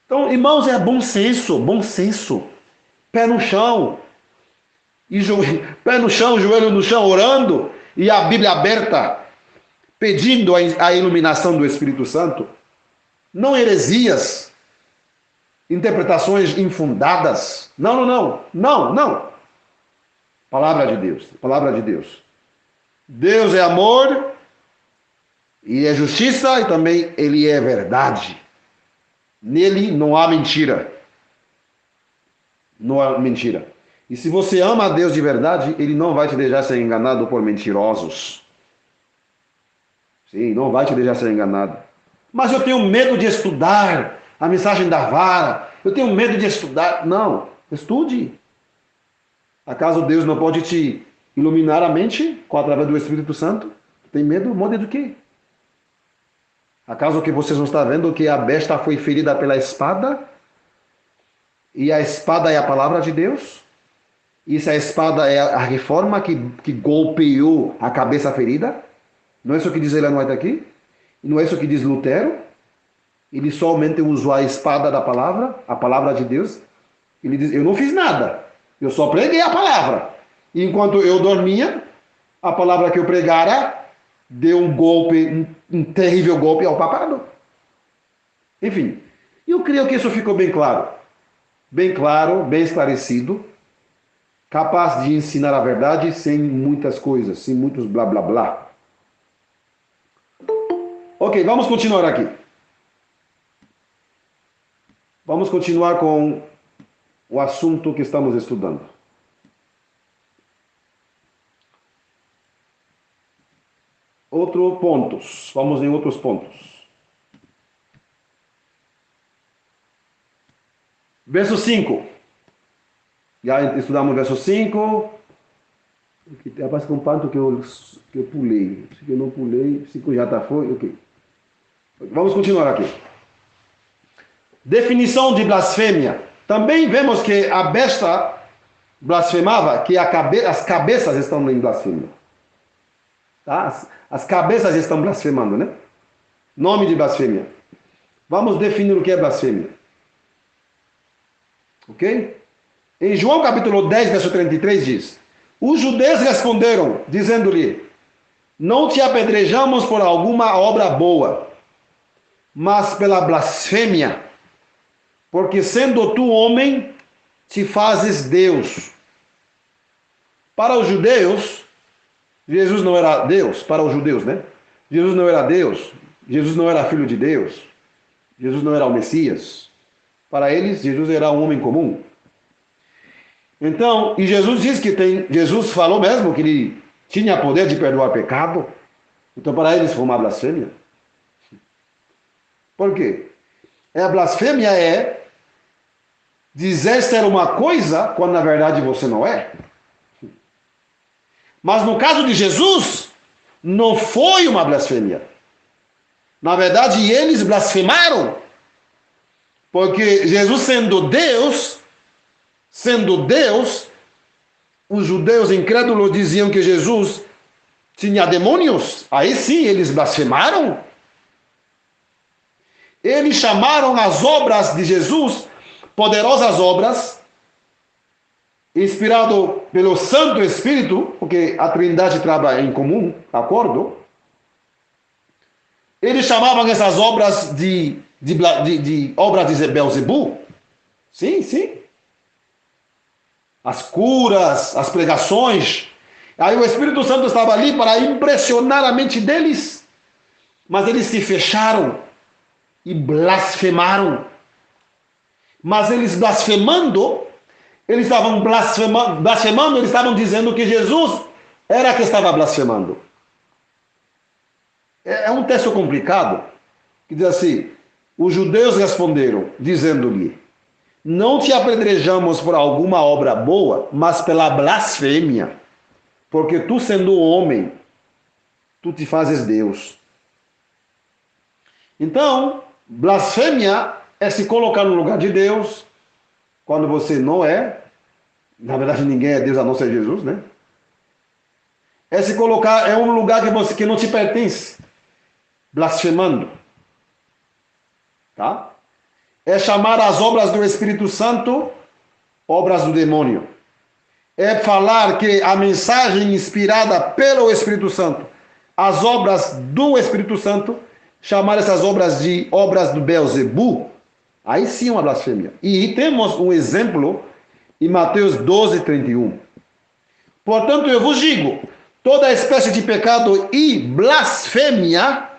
Então, irmãos, é bom senso. Pé no chão, pé no chão, joelho no chão, orando, e a Bíblia aberta, pedindo a iluminação do Espírito Santo. Não heresias, interpretações infundadas. Não. Palavra de Deus. Deus é amor, e é justiça, e também Ele é verdade. Nele não há mentira. Não há mentira. E se você ama a Deus de verdade, Ele não vai te deixar ser enganado por mentirosos. Sim, não vai te deixar ser enganado. Mas eu tenho medo de estudar a mensagem da vara. Eu tenho medo de estudar. Não, estude. Acaso Deus não pode te iluminar a mente através do Espírito Santo? Tem medo? Medo do quê? Acaso que vocês não estão vendo que a besta foi ferida pela espada? E a espada é a palavra de Deus? E se a espada é a reforma que golpeou a cabeça ferida? Não é isso que diz Ellen White aqui? Não é isso que diz Lutero? Ele somente usou a espada da palavra, a palavra de Deus. Ele diz, eu não fiz nada. Eu só preguei a palavra. E enquanto eu dormia, a palavra que eu pregara deu um golpe, um terrível golpe ao papado. Enfim, eu creio que isso ficou bem claro. Bem claro, bem esclarecido. Capaz de ensinar a verdade sem muitas coisas, sem muitos blá blá blá. Ok, vamos continuar aqui. Vamos continuar com o assunto que estamos estudando. Outros pontos. Vamos em outros pontos. Verso 5. Já estudamos o verso 5. Parece que um ponto que eu pulei. Se eu não pulei, 5 já foi, ok. Vamos continuar aqui. Definição de blasfêmia. Também vemos que a besta blasfemava, que as cabeças estão em blasfêmia. Tá? As cabeças estão blasfemando, né? Nome de blasfêmia. Vamos definir o que é blasfêmia. Ok? Em João capítulo 10, verso 33 diz: os judeus responderam, dizendo-lhe: não te apedrejamos por alguma obra boa, mas pela blasfêmia, porque sendo tu homem, te fazes Deus. Para os judeus, Jesus não era Deus, para os judeus, né? Jesus não era Deus, Jesus não era filho de Deus, Jesus não era o Messias. Para eles, Jesus era um homem comum. Então, e Jesus diz que Jesus falou mesmo que ele tinha poder de perdoar pecado. Então, para eles foi uma blasfêmia. Por quê? A blasfêmia é dizer ser uma coisa quando na verdade você não é. Mas no caso de Jesus, não foi uma blasfêmia. Na verdade, eles blasfemaram. Porque Jesus sendo Deus, os judeus incrédulos diziam que Jesus tinha demônios. Aí sim, eles blasfemaram. Eles chamaram as obras de Jesus, poderosas obras, inspirado pelo Santo Espírito, porque a Trindade trabalha em comum, acordo? Eles chamavam essas obras de obras de Beelzebul. Sim, sim. As curas, as pregações. Aí o Espírito Santo estava ali para impressionar a mente deles. Mas eles se fecharam e blasfemaram. Mas eles blasfemando, eles estavam dizendo que Jesus era que estava blasfemando. É um texto complicado, que diz assim: os judeus responderam, dizendo-lhe: não te apedrejamos por alguma obra boa, mas pela blasfêmia, porque tu sendo homem, tu te fazes Deus. Então, blasfêmia é se colocar no lugar de Deus, quando você não é. Na verdade, ninguém é Deus a não ser Jesus, né? É se colocar, é um lugar que não te pertence, blasfemando. Tá? É chamar as obras do Espírito Santo obras do demônio. É falar que a mensagem inspirada pelo Espírito Santo, as obras do Espírito Santo, chamar essas obras de obras do Beelzebul, aí sim é uma blasfêmia. E temos um exemplo em Mateus 12, 31. Portanto, eu vos digo, toda espécie de pecado e blasfêmia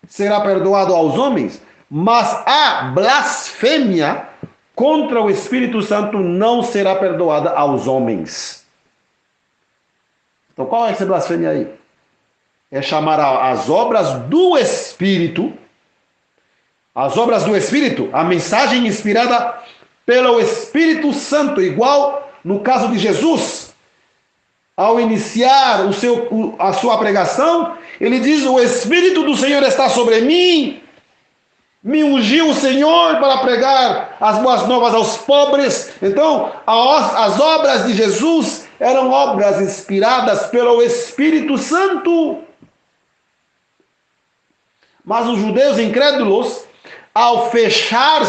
será perdoado aos homens, mas a blasfêmia contra o Espírito Santo não será perdoada aos homens. Então, qual é essa blasfêmia aí? É chamar as obras do Espírito, a mensagem inspirada pelo Espírito Santo, igual no caso de Jesus. Ao iniciar a sua pregação, ele diz: o Espírito do Senhor está sobre mim, me ungiu o Senhor para pregar as boas novas aos pobres. Então, as obras de Jesus eram obras inspiradas pelo Espírito Santo. Mas os judeus incrédulos, ao fechar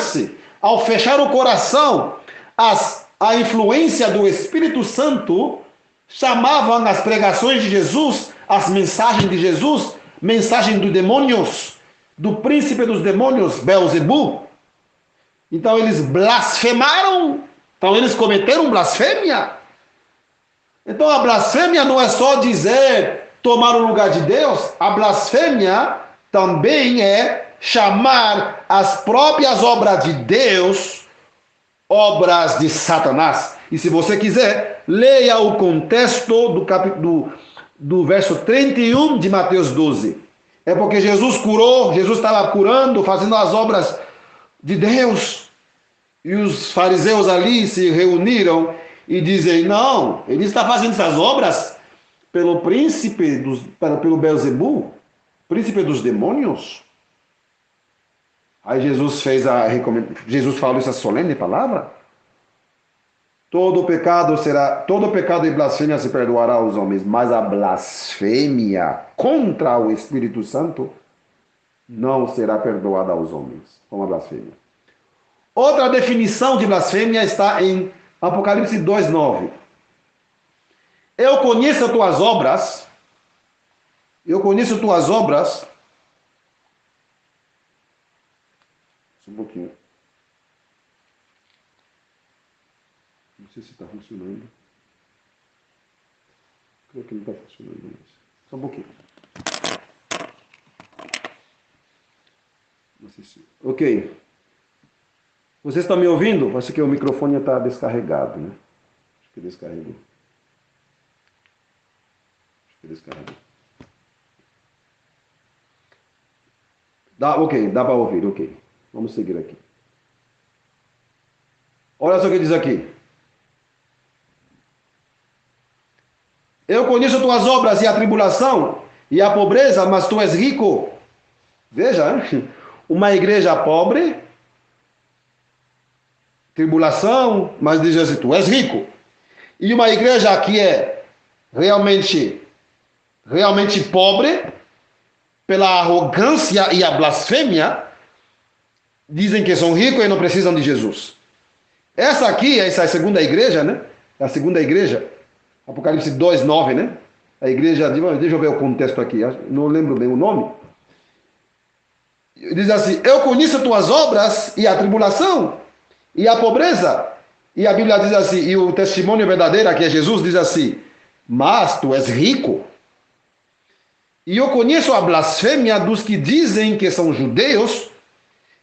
o coração à influência do Espírito Santo, chamavam as pregações de Jesus, as mensagens de Jesus, mensagem dos demônios, do príncipe dos demônios, Beelzebul. Então eles blasfemaram, então eles cometeram blasfêmia. Então a blasfêmia não é só dizer tomar o lugar de Deus, a blasfêmia também é chamar as próprias obras de Deus obras de Satanás. E se você quiser, leia o contexto do verso 31 de Mateus 12. É porque Jesus curou, Jesus estava curando, fazendo as obras de Deus. E os fariseus ali se reuniram e dizem: não, ele está fazendo essas obras pelo pelo Beelzebul, príncipe dos demônios. Aí Jesus falou essa solene palavra. todo pecado e blasfêmia se perdoará aos homens, mas a blasfêmia contra o Espírito Santo não será perdoada aos homens. Como a blasfêmia. Outra definição de blasfêmia está em Apocalipse 2:9. Eu conheço tuas obras. Eu conheço tuas obras. Só um pouquinho. Não sei se está funcionando. Creio que não está funcionando mais. Só um pouquinho. Não sei se... Ok. Vocês estão me ouvindo? Acho que o microfone está descarregado, né? Acho que descarregou. Ok, dá para ouvir, ok. Vamos seguir aqui. Olha só o que diz aqui. Eu conheço tuas obras e a tribulação e a pobreza, mas tu és rico. Veja, hein? Uma igreja pobre, tribulação, mas diz assim, tu és rico. E uma igreja que é realmente pobre, pela arrogância e a blasfêmia, dizem que são ricos e não precisam de Jesus. Essa é a segunda igreja, né? É a segunda igreja, Apocalipse 2:9, né? A igreja, deixa eu ver o contexto aqui, não lembro bem o nome. Diz assim, eu conheço tuas obras e a tribulação e a pobreza. E a Bíblia diz assim, e o testemunho verdadeiro, que é Jesus, diz assim, mas tu és rico. E eu conheço a blasfêmia dos que dizem que são judeus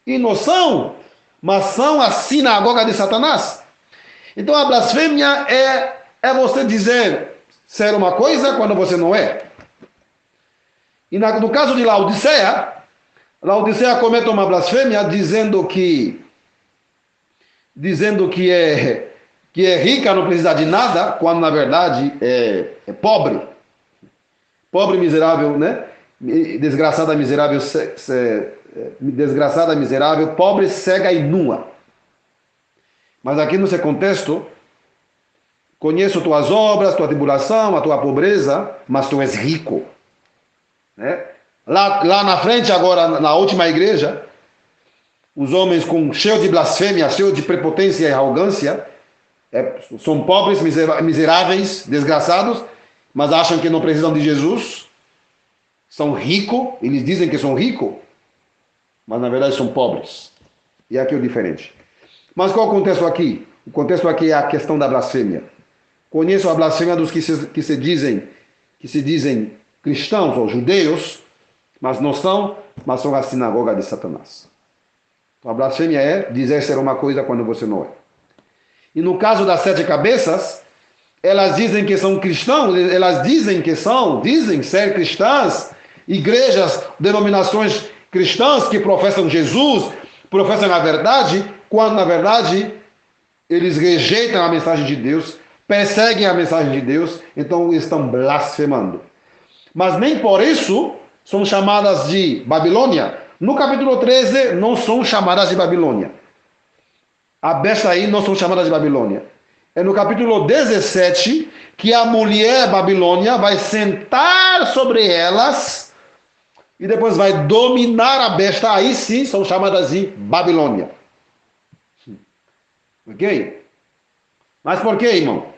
e não são, mas são a sinagoga de Satanás. Então a blasfêmia é você dizer ser uma coisa quando você não é. E no caso de Laodiceia comete uma blasfêmia dizendo que é rica, não precisa de nada, quando na verdade é pobre. Pobre, miserável, né? Desgraçada, miserável, pobre, cega e nua. Mas aqui no seu contexto, conheço tuas obras, tua tribulação, a tua pobreza, mas tu és rico. Né? Lá na frente, agora, na última igreja, os homens cheios de blasfêmia, cheios de prepotência e arrogância, são pobres, miseráveis, desgraçados, mas acham que não precisam de Jesus, são ricos, eles dizem que são ricos, mas na verdade são pobres. E aqui é o diferente. Mas qual é o contexto aqui? O contexto aqui é a questão da blasfêmia. Conheço a blasfêmia dos que se dizem cristãos ou judeus, mas não são, mas são a sinagoga de Satanás. Então a blasfêmia é dizer ser uma coisa quando você não é. E no caso das 7 cabeças, elas dizem que são cristãos, dizem ser cristãs, igrejas, denominações cristãs que professam Jesus, professam a verdade, quando na verdade eles rejeitam a mensagem de Deus, perseguem a mensagem de Deus, então estão blasfemando. Mas nem por isso são chamadas de Babilônia. No capítulo 13 não são chamadas de Babilônia. A besta aí não são chamadas de Babilônia. É no capítulo 17 que a mulher Babilônia vai sentar sobre elas e depois vai dominar a besta. Aí sim são chamadas de Babilônia. Ok? Mas por que, irmão?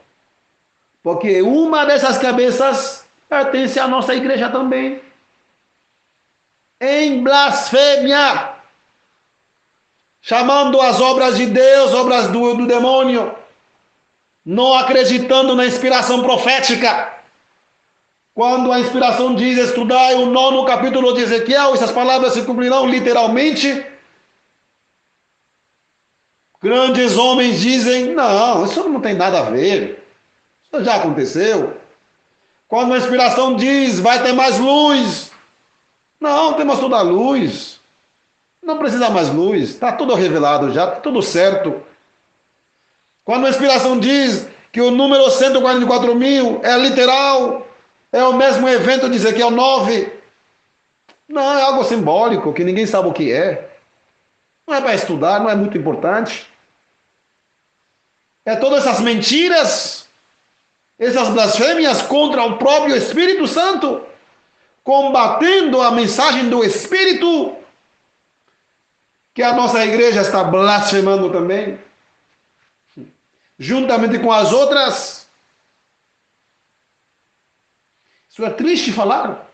Porque uma dessas cabeças pertence à nossa igreja também. Em blasfêmia. Chamando as obras de Deus, obras do demônio. Não acreditando na inspiração profética. Quando a inspiração diz, estudai o 9º capítulo de Ezequiel, essas palavras se cumprirão literalmente. Grandes homens dizem, não, isso não tem nada a ver. Isso já aconteceu. Quando a inspiração diz, vai ter mais luz. Não, temos toda a luz. Não precisa mais luz. Está tudo revelado já, está tudo certo. Quando a inspiração diz que o número 144.000 é literal, é o mesmo evento de Ezequiel 9. Não, é algo simbólico, que ninguém sabe o que é. Não é para estudar, não é muito importante. É todas essas mentiras, essas blasfêmias contra o próprio Espírito Santo, combatendo a mensagem do Espírito, que a nossa igreja está blasfemando também, juntamente com as outras. Isso é triste falar.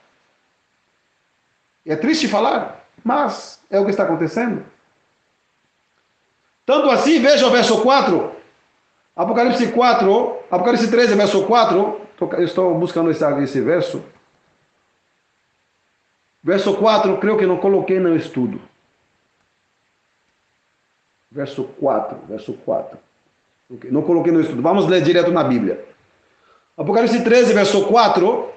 É triste falar, mas é o que está acontecendo. Tanto assim, veja o verso 4, Apocalipse 13, verso 4, eu estou buscando esse verso. Verso 4, creio que não coloquei no estudo. Verso 4. Não coloquei no estudo. Vamos ler direto na Bíblia. Apocalipse 13, verso 4.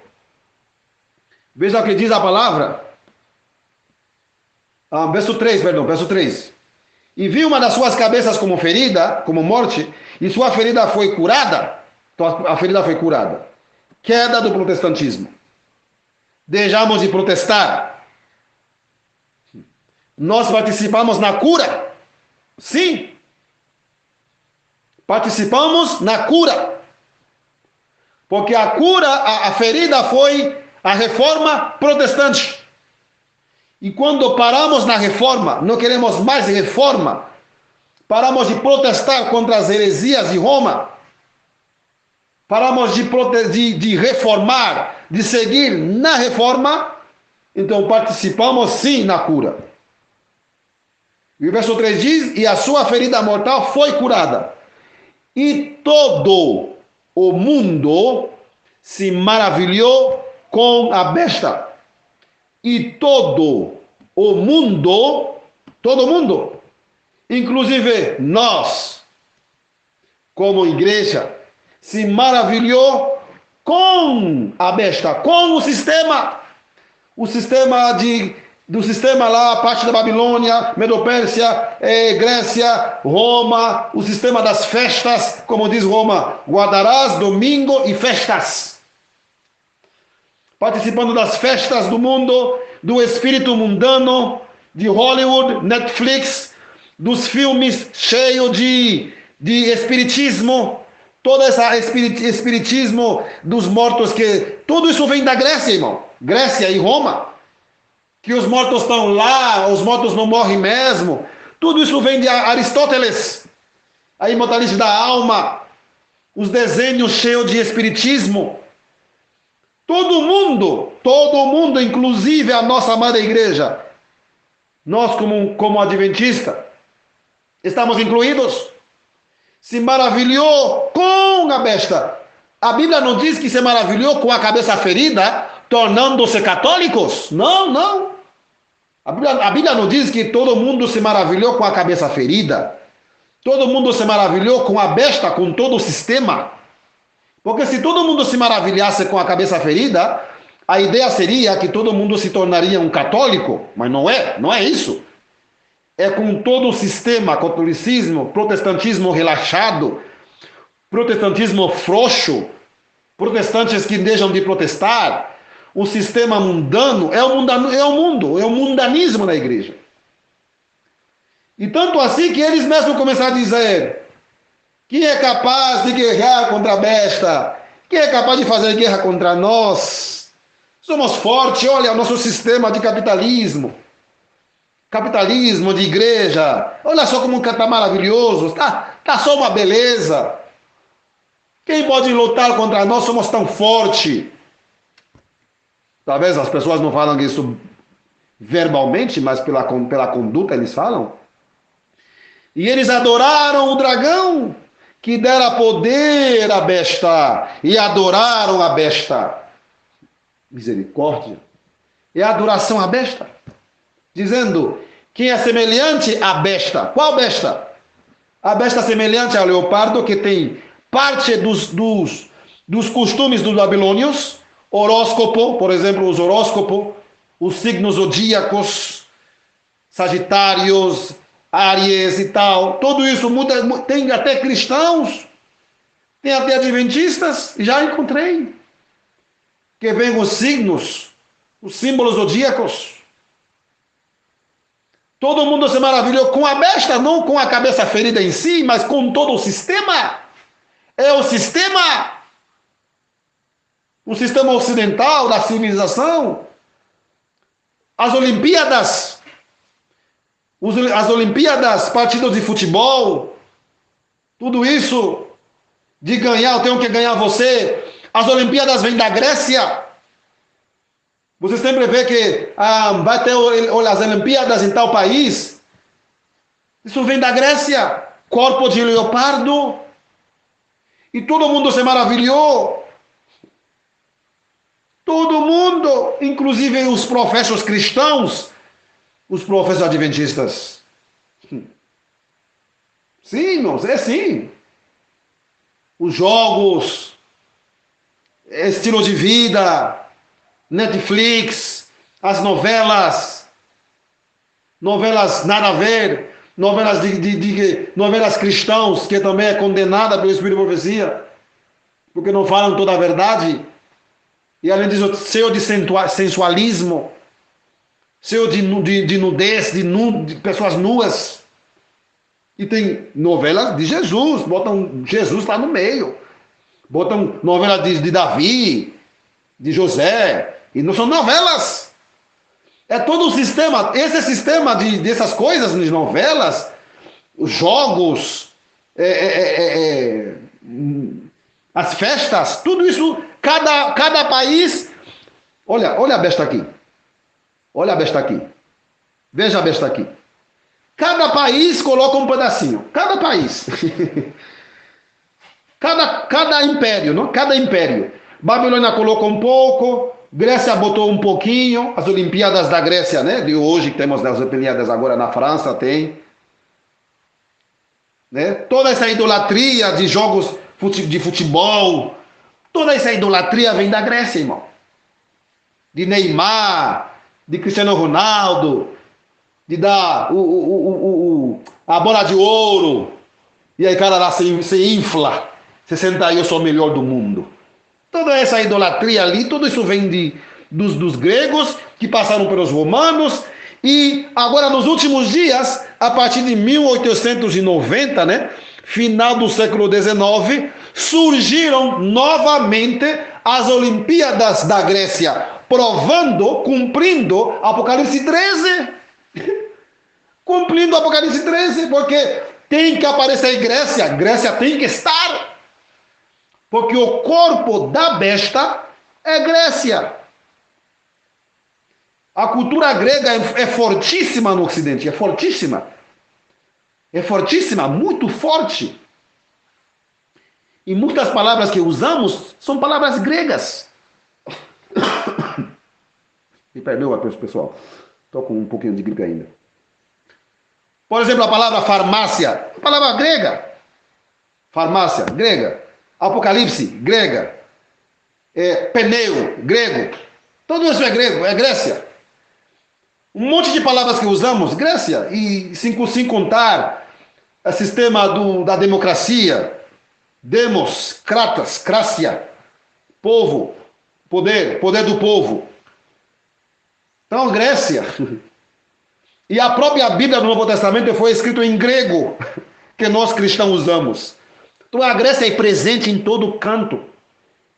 Veja o que diz a palavra. Verso 3. E vi uma das suas cabeças como ferida, como morte, e sua ferida foi curada. Então a ferida foi curada. Queda do protestantismo. Deixamos de protestar. Nós participamos na cura. Sim. Participamos na cura. Porque a cura, a ferida foi a reforma protestante. E quando paramos na reforma, não queremos mais reforma, paramos de protestar contra as heresias de Roma, paramos de reformar, de seguir na reforma, então participamos sim na cura. E o verso 3 diz, e a sua ferida mortal foi curada. E todo o mundo se maravilhou com a besta. E todo mundo, inclusive nós, como igreja, se maravilhou com a besta, com o sistema do sistema lá, a parte da Babilônia, Medo-Pérsia, Grécia, Roma, o sistema das festas, como diz Roma, guardarás domingo e festas. Participando das festas do mundo, do espírito mundano, de Hollywood, Netflix, dos filmes cheios de espiritismo, todo esse espiritismo dos mortos, que tudo isso vem da Grécia, irmão. Grécia e Roma, que os mortos estão lá, os mortos não morrem mesmo. Tudo isso vem de Aristóteles, a imortalidade da alma, os desenhos cheios de espiritismo. Todo mundo, inclusive a nossa amada igreja, nós como adventista, estamos incluídos, se maravilhou com a besta. A Bíblia não diz que se maravilhou com a cabeça ferida, tornando-se católicos. Não. A Bíblia não diz que todo mundo se maravilhou com a cabeça ferida. Todo mundo se maravilhou com a besta, com todo o sistema. Porque se todo mundo se maravilhasse com a cabeça ferida, a ideia seria que todo mundo se tornaria um católico. Mas não é isso. É com todo o sistema, catolicismo, protestantismo relaxado, protestantismo frouxo, protestantes que deixam de protestar, o sistema mundano, é o mundanismo na igreja. E tanto assim que eles mesmos começaram a dizer: quem é capaz de guerrear contra a besta? Quem é capaz de fazer guerra contra nós? Somos fortes, olha o nosso sistema de capitalismo de igreja, olha só como está maravilhoso, tá só uma beleza. Quem pode lutar contra nós? Somos tão fortes. Talvez as pessoas não falam isso verbalmente, mas pela conduta eles falam. E eles adoraram o dragão, que dera poder à besta, e adoraram a besta. Misericórdia. É a adoração à besta. Dizendo, quem é semelhante à besta? Qual besta? A besta semelhante ao leopardo, que tem parte dos costumes dos babilônios, horóscopo, por exemplo, os horóscopos, os signos zodíacos, Sagitários, Áries e tal, tudo isso tem até cristãos, tem até adventistas, já encontrei, que vem os signos, os símbolos zodíacos. Todo mundo se maravilhou com a besta, não com a cabeça ferida em si, mas com todo o sistema. É o sistema ocidental da civilização. As Olimpíadas, partidas de futebol, tudo isso de ganhar, eu tenho que ganhar você. As Olimpíadas vêm da Grécia. Você sempre vê que vai ter as Olimpíadas em tal país. Isso vem da Grécia. Corpo de leopardo. E todo mundo se maravilhou. Todo mundo, inclusive os professos cristãos, os professos adventistas. Sim, irmãos, é sim. Os jogos, estilo de vida, Netflix, as novelas nada a ver, novelas cristãos, que também é condenada pelo Espírito de Profecia, porque não falam toda a verdade, e além disso, cheio de sensualismo, cheio de nudez, de pessoas nuas. E tem novelas de Jesus, botam Jesus lá no meio, botam novelas de Davi, de José, e não são novelas. É todo o sistema, esse sistema dessas coisas de novelas, os jogos, as festas, tudo isso, cada país. Olha a besta aqui. Olha a besta aqui. Veja a besta aqui. Cada país coloca um pedacinho. Cada país. cada império, não? Cada império. Babilônia colocou um pouco, Grécia botou um pouquinho, as Olimpíadas da Grécia, né? De hoje, que temos as Olimpíadas agora na França, tem. Né? Toda essa idolatria de jogos de futebol, toda essa idolatria vem da Grécia, irmão. De Neymar, de Cristiano Ronaldo, de dar a bola de ouro, e aí o cara lá se infla, se senta aí, eu sou o melhor do mundo. Toda essa idolatria ali, tudo isso vem dos gregos, que passaram pelos romanos, e agora nos últimos dias, a partir de 1890, né, final do século XIX, surgiram novamente as Olimpíadas da Grécia, cumprindo Apocalipse 13. Cumprindo Apocalipse 13, porque tem que aparecer Grécia tem que estar. Porque o corpo da besta é Grécia. A cultura grega é fortíssima no Ocidente, é fortíssima. É fortíssima, muito forte. E muitas palavras que usamos são palavras gregas. Me perdoa, pessoal. Estou com um pouquinho de gripe ainda. Por exemplo, a palavra farmácia, palavra grega. Farmácia, grega. Apocalipse, grega. Pneu, grego. Tudo isso é grego, é Grécia. Um monte de palavras que usamos, Grécia. E sem contar o sistema da democracia. Demos, kratas, crácia. Povo, poder do povo. Então, Grécia. E a própria Bíblia do Novo Testamento foi escrita em grego, que nós cristãos usamos. Então a Grécia é presente em todo canto.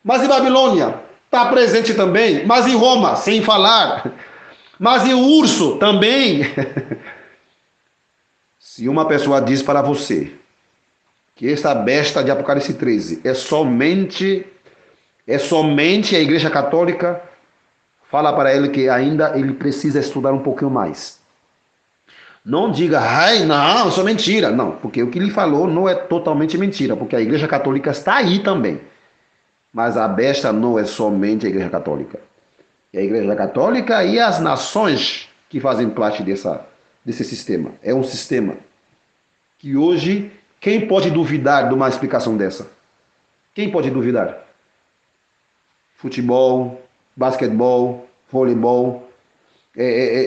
Mas em Babilônia está presente também. Mas em Roma, sem falar. Mas em urso também. Se uma pessoa diz para você que essa besta de Apocalipse 13 é somente a Igreja Católica, fala para ele que ainda ele precisa estudar um pouquinho mais. Não diga, não, isso é mentira. Não, porque o que ele falou não é totalmente mentira, porque a Igreja Católica está aí também. Mas a besta não é somente a Igreja Católica. É a Igreja Católica e as nações que fazem parte desse sistema. É um sistema que hoje, quem pode duvidar de uma explicação dessa? Quem pode duvidar? Futebol, basquetebol, voleibol,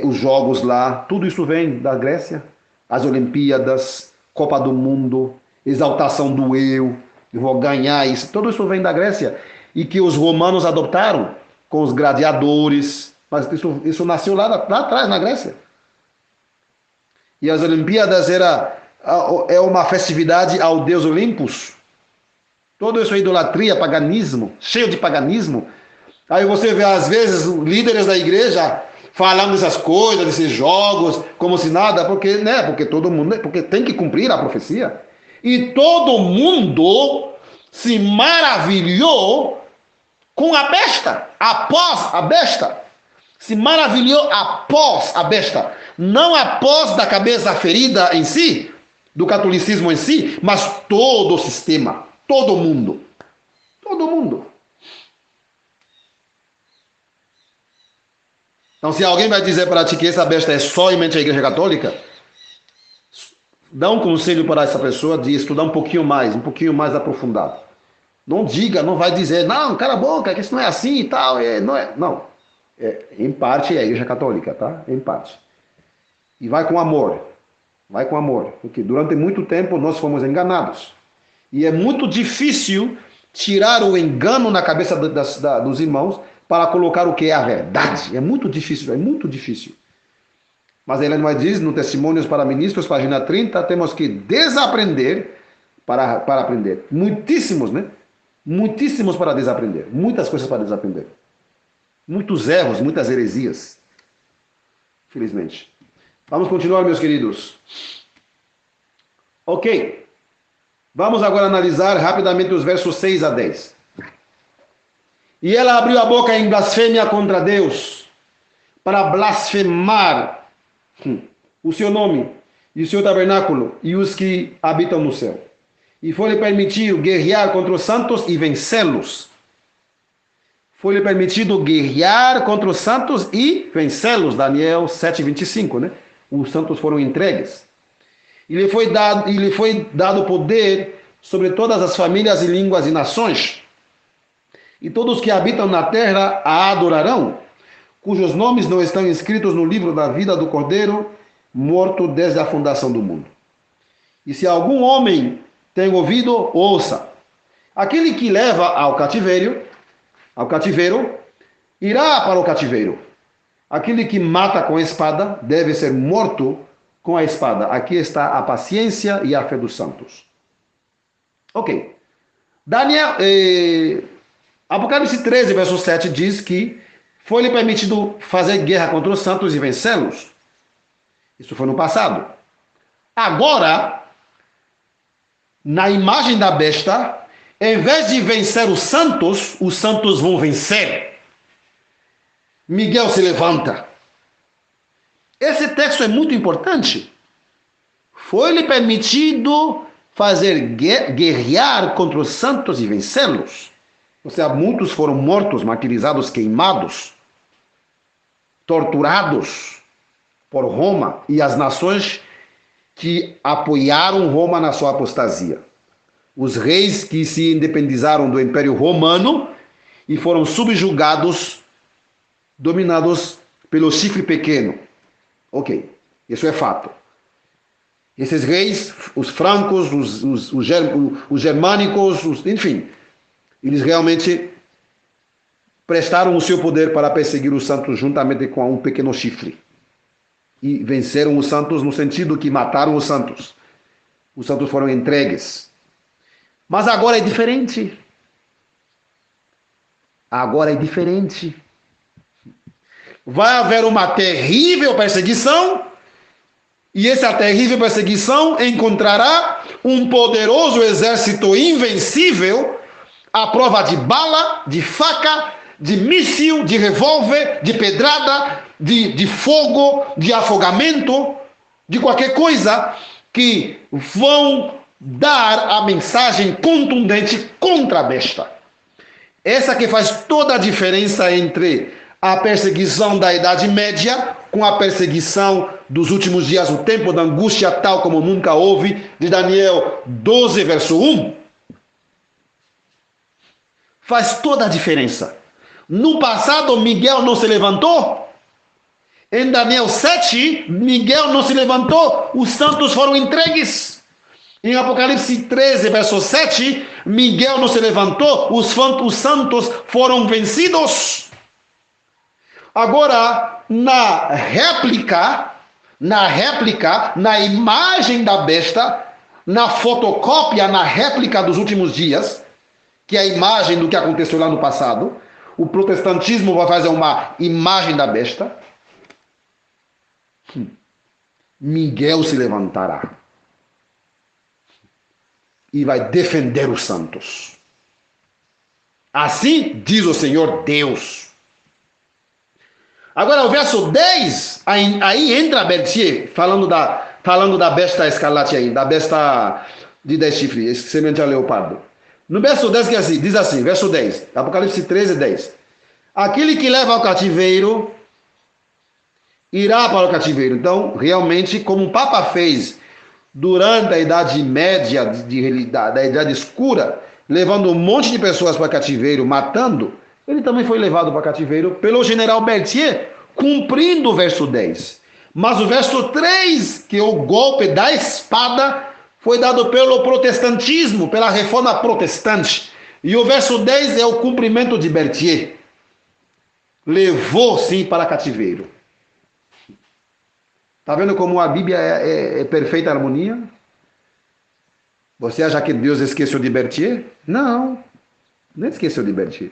os jogos lá, tudo isso vem da Grécia. As Olimpíadas, Copa do Mundo, exaltação do eu vou ganhar isso, tudo isso vem da Grécia. E que os romanos adoptaram com os gladiadores, mas isso nasceu lá atrás, na Grécia. E as Olimpíadas é uma festividade ao deus Olympus. Todo isso é idolatria, paganismo, cheio de paganismo. Aí você vê, às vezes, líderes da igreja falando essas coisas, desses jogos, como se nada, porque, né? Porque todo mundo, porque tem que cumprir a profecia. E todo mundo se maravilhou com a besta, após a besta. Se maravilhou após a besta, não após da cabeça ferida em si, do catolicismo em si, mas todo o sistema, todo mundo. Todo mundo. Então, se alguém vai dizer para ti que essa besta é somente a Igreja Católica, dá um conselho para essa pessoa de estudar um pouquinho mais aprofundado. Não diga, não vai dizer, não, cala a boca, que isso não é assim e tal. Não. Em parte é a Igreja Católica, tá? Em parte. E vai com amor. Vai com amor. Porque durante muito tempo nós fomos enganados. E é muito difícil tirar o engano na cabeça dos irmãos para colocar o que é a verdade. É muito difícil, é muito difícil. Mas Ellen White diz, no Testemunhos para Ministros, página 30, temos que desaprender para aprender. Muitíssimos, né? Muitíssimos para desaprender. Muitas coisas para desaprender. Muitos erros, muitas heresias. Felizmente. Vamos continuar, meus queridos. Ok. Vamos agora analisar rapidamente os versos 6 a 10. E ela abriu a boca em blasfêmia contra Deus, para blasfemar o seu nome, e o seu tabernáculo, e os que habitam no céu. E foi-lhe permitido guerrear contra os santos e vencê-los. Foi-lhe permitido guerrear contra os santos e vencê-los. Daniel 7:25, né? Os santos foram entregues. E lhe foi dado poder sobre todas as famílias e línguas e nações. E todos que habitam na terra a adorarão, cujos nomes não estão inscritos no livro da vida do Cordeiro, morto desde a fundação do mundo. E se algum homem tem ouvido, ouça. Aquele que leva ao cativeiro, irá para o cativeiro. Aquele que mata com a espada deve ser morto com a espada. Aqui está a paciência e a fé dos santos. Ok. Apocalipse 13, verso 7 diz que foi-lhe permitido fazer guerra contra os santos e vencê-los. Isso foi no passado. Agora, na imagem da besta, em vez de vencer os santos vão vencer. Miguel se levanta. Esse texto é muito importante. Foi-lhe permitido fazer guerrear contra os santos e vencê-los. Ou seja, muitos foram mortos, martirizados, queimados, torturados por Roma e as nações que apoiaram Roma na sua apostasia. Os reis que se independizaram do Império Romano e foram subjugados, dominados pelo chifre pequeno. Ok, isso é fato. Esses reis, os francos, os germânicos, enfim, eles realmente prestaram o seu poder para perseguir os santos juntamente com um pequeno chifre. E venceram os santos no sentido que mataram os santos. Os santos foram entregues. Mas agora é diferente. Agora é diferente. Vai haver uma terrível perseguição, e essa terrível perseguição encontrará um poderoso exército invencível à prova de bala, de faca, de míssil, de revólver, de pedrada, de fogo, de afogamento, de qualquer coisa que vão dar a mensagem contundente contra a besta. Essa que faz toda a diferença entre a perseguição da Idade Média com a perseguição dos últimos dias, o tempo da angústia tal como nunca houve, de Daniel 12, verso 1. Faz toda a diferença. No passado, Miguel não se levantou. Em Daniel 7, Miguel não se levantou. Os santos foram entregues. Em Apocalipse 13, verso 7, Miguel não se levantou. Os santos foram vencidos. Agora, na réplica, na imagem da besta, na fotocópia, na réplica dos últimos dias, que é a imagem do que aconteceu lá no passado. O protestantismo vai fazer uma imagem da besta. Miguel se levantará e vai defender os santos. Assim diz o Senhor Deus. Agora, o verso 10, aí entra Berthier, falando da besta escarlate aí, da besta de 10 chifres, semelhante a leopardo. No verso 10 diz assim, verso 10, Apocalipse 13, 10. Aquele que leva ao cativeiro irá para o cativeiro. Então, realmente, como o Papa fez durante a Idade Média, da Idade Escura, levando um monte de pessoas para cativeiro, matando, ele também foi levado para cativeiro pelo general Berthier, cumprindo o verso 10. Mas o verso 3, que é o golpe da espada, foi dado pelo protestantismo, pela reforma protestante. E o verso 10 é o cumprimento de Berthier. Levou, sim, para cativeiro. Está vendo como a Bíblia é perfeita harmonia? Você acha que Deus esqueceu de Berthier? Não, não esqueceu de Berthier.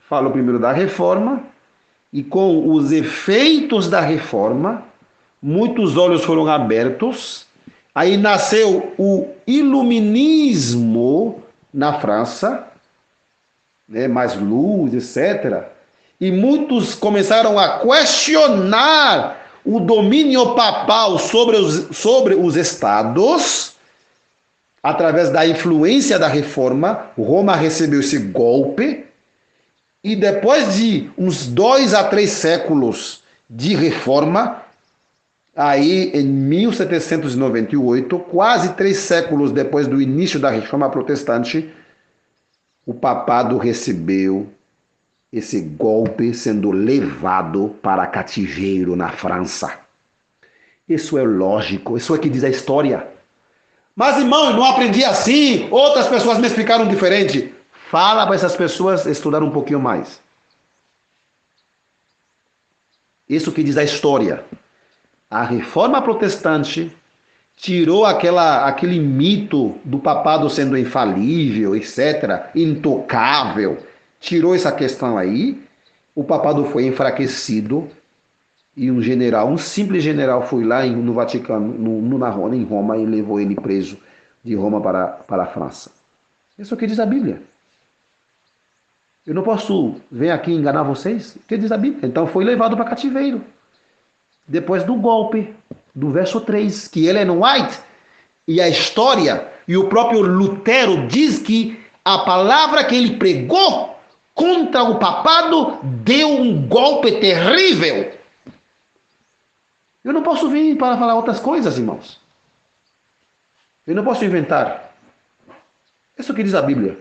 Falo primeiro da reforma, e com os efeitos da reforma, muitos olhos foram abertos, aí nasceu o iluminismo na França, né, mais luz, etc. E muitos começaram a questionar o domínio papal sobre os estados. Através da influência da reforma, Roma recebeu esse golpe, e depois de uns 2 a 3 séculos de reforma, aí em 1798, quase 3 séculos depois do início da reforma protestante, o papado recebeu esse golpe, sendo levado para cativeiro na França. Isso é lógico, isso é que diz a história. Mas, irmão, eu não aprendi assim, outras pessoas me explicaram diferente. Fala para essas pessoas estudar um pouquinho mais. Isso que diz a história. A reforma protestante tirou aquele mito do papado sendo infalível, etc., intocável. Tirou essa questão aí, o papado foi enfraquecido, e um simples general foi lá no Vaticano, em Roma, e levou ele preso de Roma para a França. Isso é o que diz a Bíblia. Eu não posso vir aqui enganar vocês, o que diz a Bíblia? Então foi levado para cativeiro. Depois do golpe, do verso 3, que Ellen White e a história, e o próprio Lutero diz que a palavra que ele pregou contra o papado deu um golpe terrível. Eu não posso vir para falar outras coisas, irmãos. Eu não posso inventar. Isso que diz a Bíblia.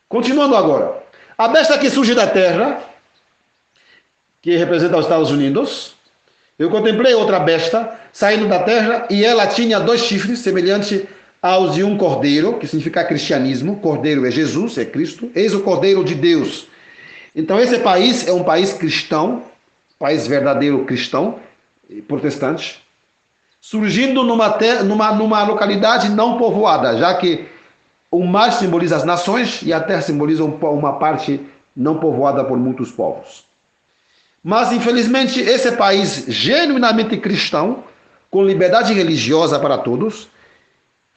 Continuando agora. A besta que surge da terra, que representa os Estados Unidos, eu contemplei outra besta saindo da terra, e ela tinha 2 chifres, semelhante aos de um cordeiro, que significa cristianismo. Cordeiro é Jesus, é Cristo. Eis o Cordeiro de Deus. Então esse país é um país cristão, país verdadeiro cristão, protestante, surgindo numa localidade não povoada, já que o mar simboliza as nações e a terra simboliza uma parte não povoada por muitos povos. Mas, infelizmente, esse país genuinamente cristão, com liberdade religiosa para todos,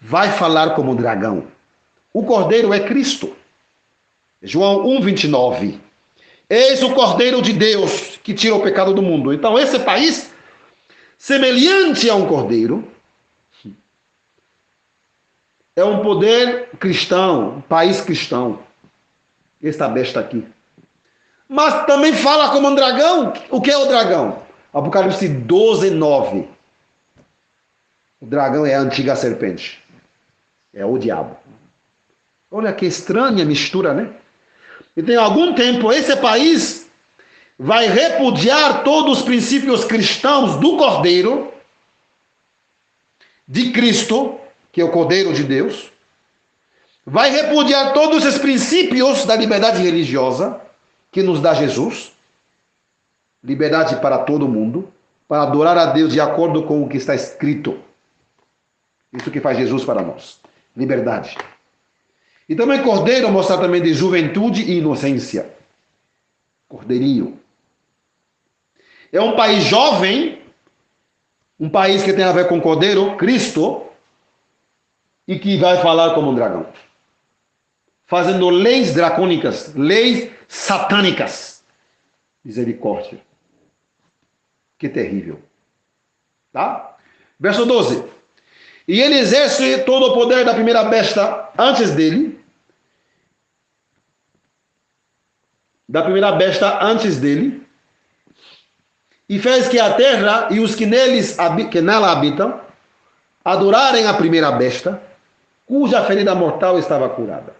vai falar como dragão. O Cordeiro é Cristo. João 1:29. Eis o Cordeiro de Deus que tira o pecado do mundo. Então, esse país, semelhante a um cordeiro, é um poder cristão, um país cristão. Esta besta aqui. Mas também fala como um dragão. O que é o dragão? Apocalipse 12:9. O dragão é a antiga serpente. É o diabo. Olha que estranha mistura, né? E tem algum tempo esse país vai repudiar todos os princípios cristãos do Cordeiro, de Cristo, que é o Cordeiro de Deus, vai repudiar todos esses princípios da liberdade religiosa que nos dá Jesus, liberdade para todo mundo, para adorar a Deus de acordo com o que está escrito. Isso que faz Jesus para nós, liberdade. E também cordeiro mostra também de juventude e inocência. Cordeirinho. É um país jovem, um país que tem a ver com cordeiro, Cristo, e que vai falar como um dragão. Fazendo leis dracônicas, leis satânicas. Misericórdia. Que terrível. Tá? Verso 12. E ele exerce todo o poder da primeira besta antes dele. Da primeira besta antes dele. E fez que a terra e os que nela habitam adorarem a primeira besta, cuja ferida mortal estava curada.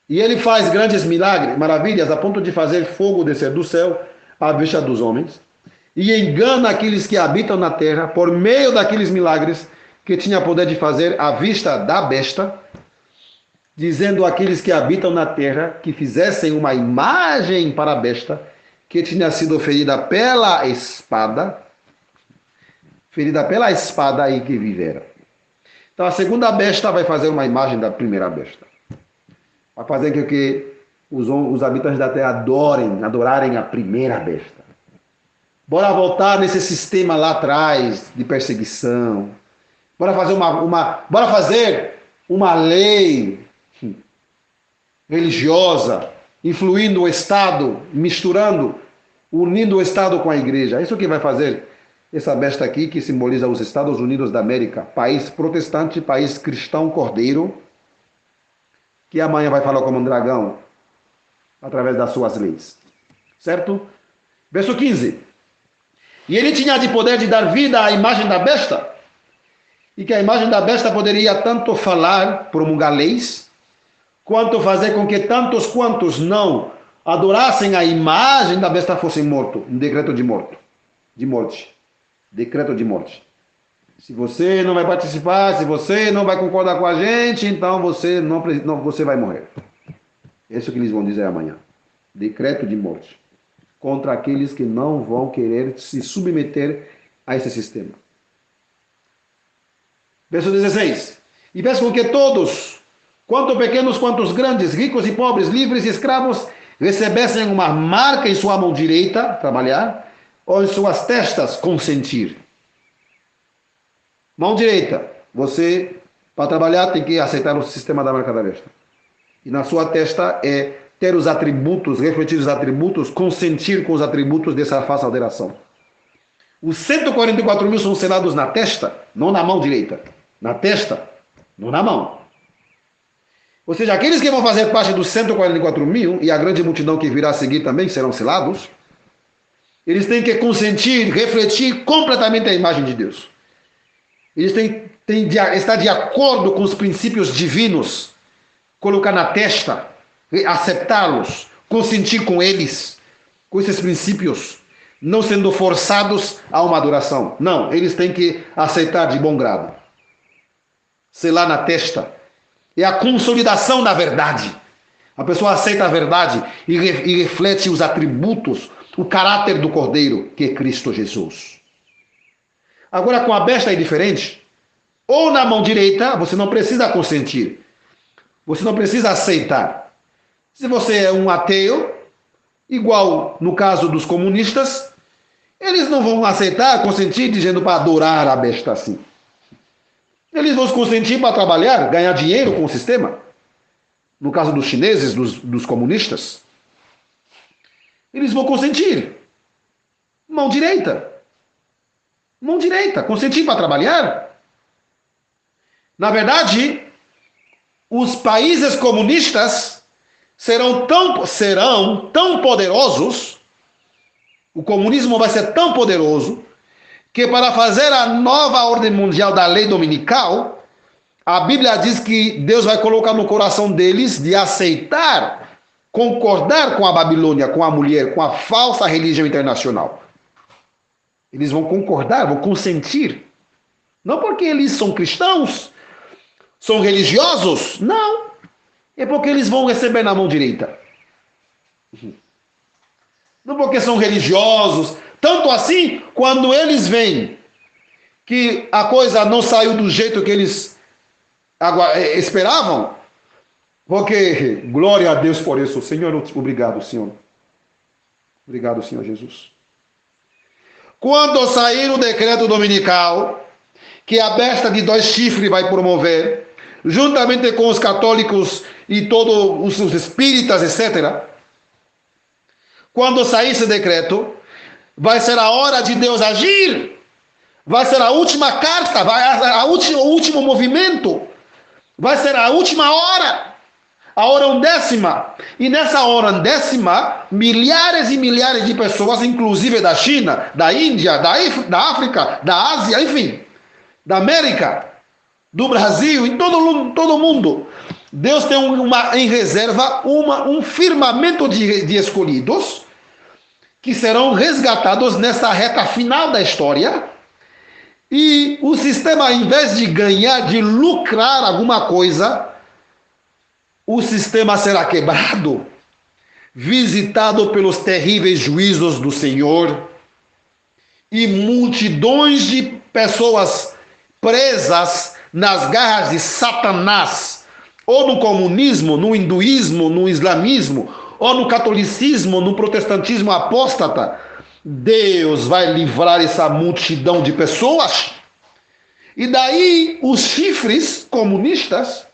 E ele faz grandes milagres, maravilhas, a ponto de fazer fogo descer do céu à vista dos homens, e engana aqueles que habitam na terra por meio daqueles milagres que tinha poder de fazer à vista da besta, dizendo àqueles que habitam na terra que fizessem uma imagem para a besta que tinha sido ferida pela espada e que vivera. Então a segunda besta vai fazer uma imagem da primeira besta. Vai fazer com que os habitantes da terra adorarem a primeira besta. Bora voltar nesse sistema lá atrás de perseguição. Bora fazer uma lei religiosa, influindo o Estado, unindo o Estado com a igreja. Isso que vai fazer essa besta aqui, que simboliza os Estados Unidos da América, país protestante, país cristão cordeiro, que amanhã vai falar como um dragão, através das suas leis. Certo? Verso 15. E ele tinha de poder de dar vida à imagem da besta, e que a imagem da besta poderia tanto falar, promulgar leis, quanto fazer com que tantos quantos não adorassem a imagem da besta fossem mortos. Um decreto de morte. Decreto de morte. Se você não vai participar, se você não vai concordar com a gente, então você você vai morrer. É isso que eles vão dizer amanhã. Decreto de morte. Contra aqueles que não vão querer se submeter a esse sistema. Verso 16. E fez com que todos, quanto pequenos quanto os grandes, ricos e pobres, livres e escravos, recebessem uma marca em sua mão direita, trabalhar, ou em suas testas, consentir. Mão direita, você, para trabalhar, tem que aceitar o sistema da marca da besta. E na sua testa é ter os atributos, refletir os atributos, consentir com os atributos dessa falsa alteração. Os 144 mil são selados na testa, não na mão direita. Na testa, não na mão. Ou seja, aqueles que vão fazer parte dos 144 mil, e a grande multidão que virá a seguir também serão selados, eles têm que consentir, refletir completamente a imagem de Deus. Eles têm de estar de acordo com os princípios divinos, colocar na testa, aceitar-los, consentir com eles, com esses princípios, não sendo forçados a uma adoração. Não, eles têm que aceitar de bom grado. Selar na testa. É a consolidação da verdade. A pessoa aceita a verdade e reflete os atributos, o caráter do Cordeiro, que é Cristo Jesus. Agora, com a besta é diferente. Ou na mão direita, você não precisa consentir. Você não precisa aceitar. Se você é um ateu, igual no caso dos comunistas, eles não vão aceitar, consentir, dizendo para adorar a besta assim. Eles vão consentir para trabalhar, ganhar dinheiro com o sistema. No caso dos chineses, dos comunistas, eles vão consentir. Mão direita. Mão direita. Consentir para trabalhar. Na verdade, os países comunistas serão tão poderosos, o comunismo vai ser tão poderoso, que para fazer a nova ordem mundial da lei dominical, a Bíblia diz que Deus vai colocar no coração deles de aceitar, concordar com a Babilônia, com a mulher, com a falsa religião internacional. Eles vão concordar, vão consentir. Não porque eles são cristãos, são religiosos, não. É porque eles vão receber na mão direita. Não porque são religiosos. Tanto assim, quando eles veem que a coisa não saiu do jeito que eles esperavam, Porque, glória a Deus por isso. Senhor, obrigado, Senhor. Obrigado, Senhor Jesus. Quando sair o decreto dominical, que a besta de 2 chifres vai promover, juntamente com os católicos e todos os espíritas, etc., quando sair esse decreto, vai ser a hora de Deus agir, vai ser a última carta, o último movimento, vai ser a última hora, a hora undécima. E nessa hora undécima, milhares e milhares de pessoas, inclusive da China, da Índia, da África, da Ásia, enfim, da América, do Brasil, em todo mundo, Deus tem em reserva um firmamento de escolhidos que serão resgatados nessa reta final da história. E o sistema, ao invés de ganhar, de lucrar alguma coisa, o sistema será quebrado, visitado pelos terríveis juízos do Senhor, e multidões de pessoas presas nas garras de Satanás, ou no comunismo, no hinduísmo, no islamismo, ou no catolicismo, no protestantismo apóstata. Deus vai livrar essa multidão de pessoas. E daí os chifres comunistas,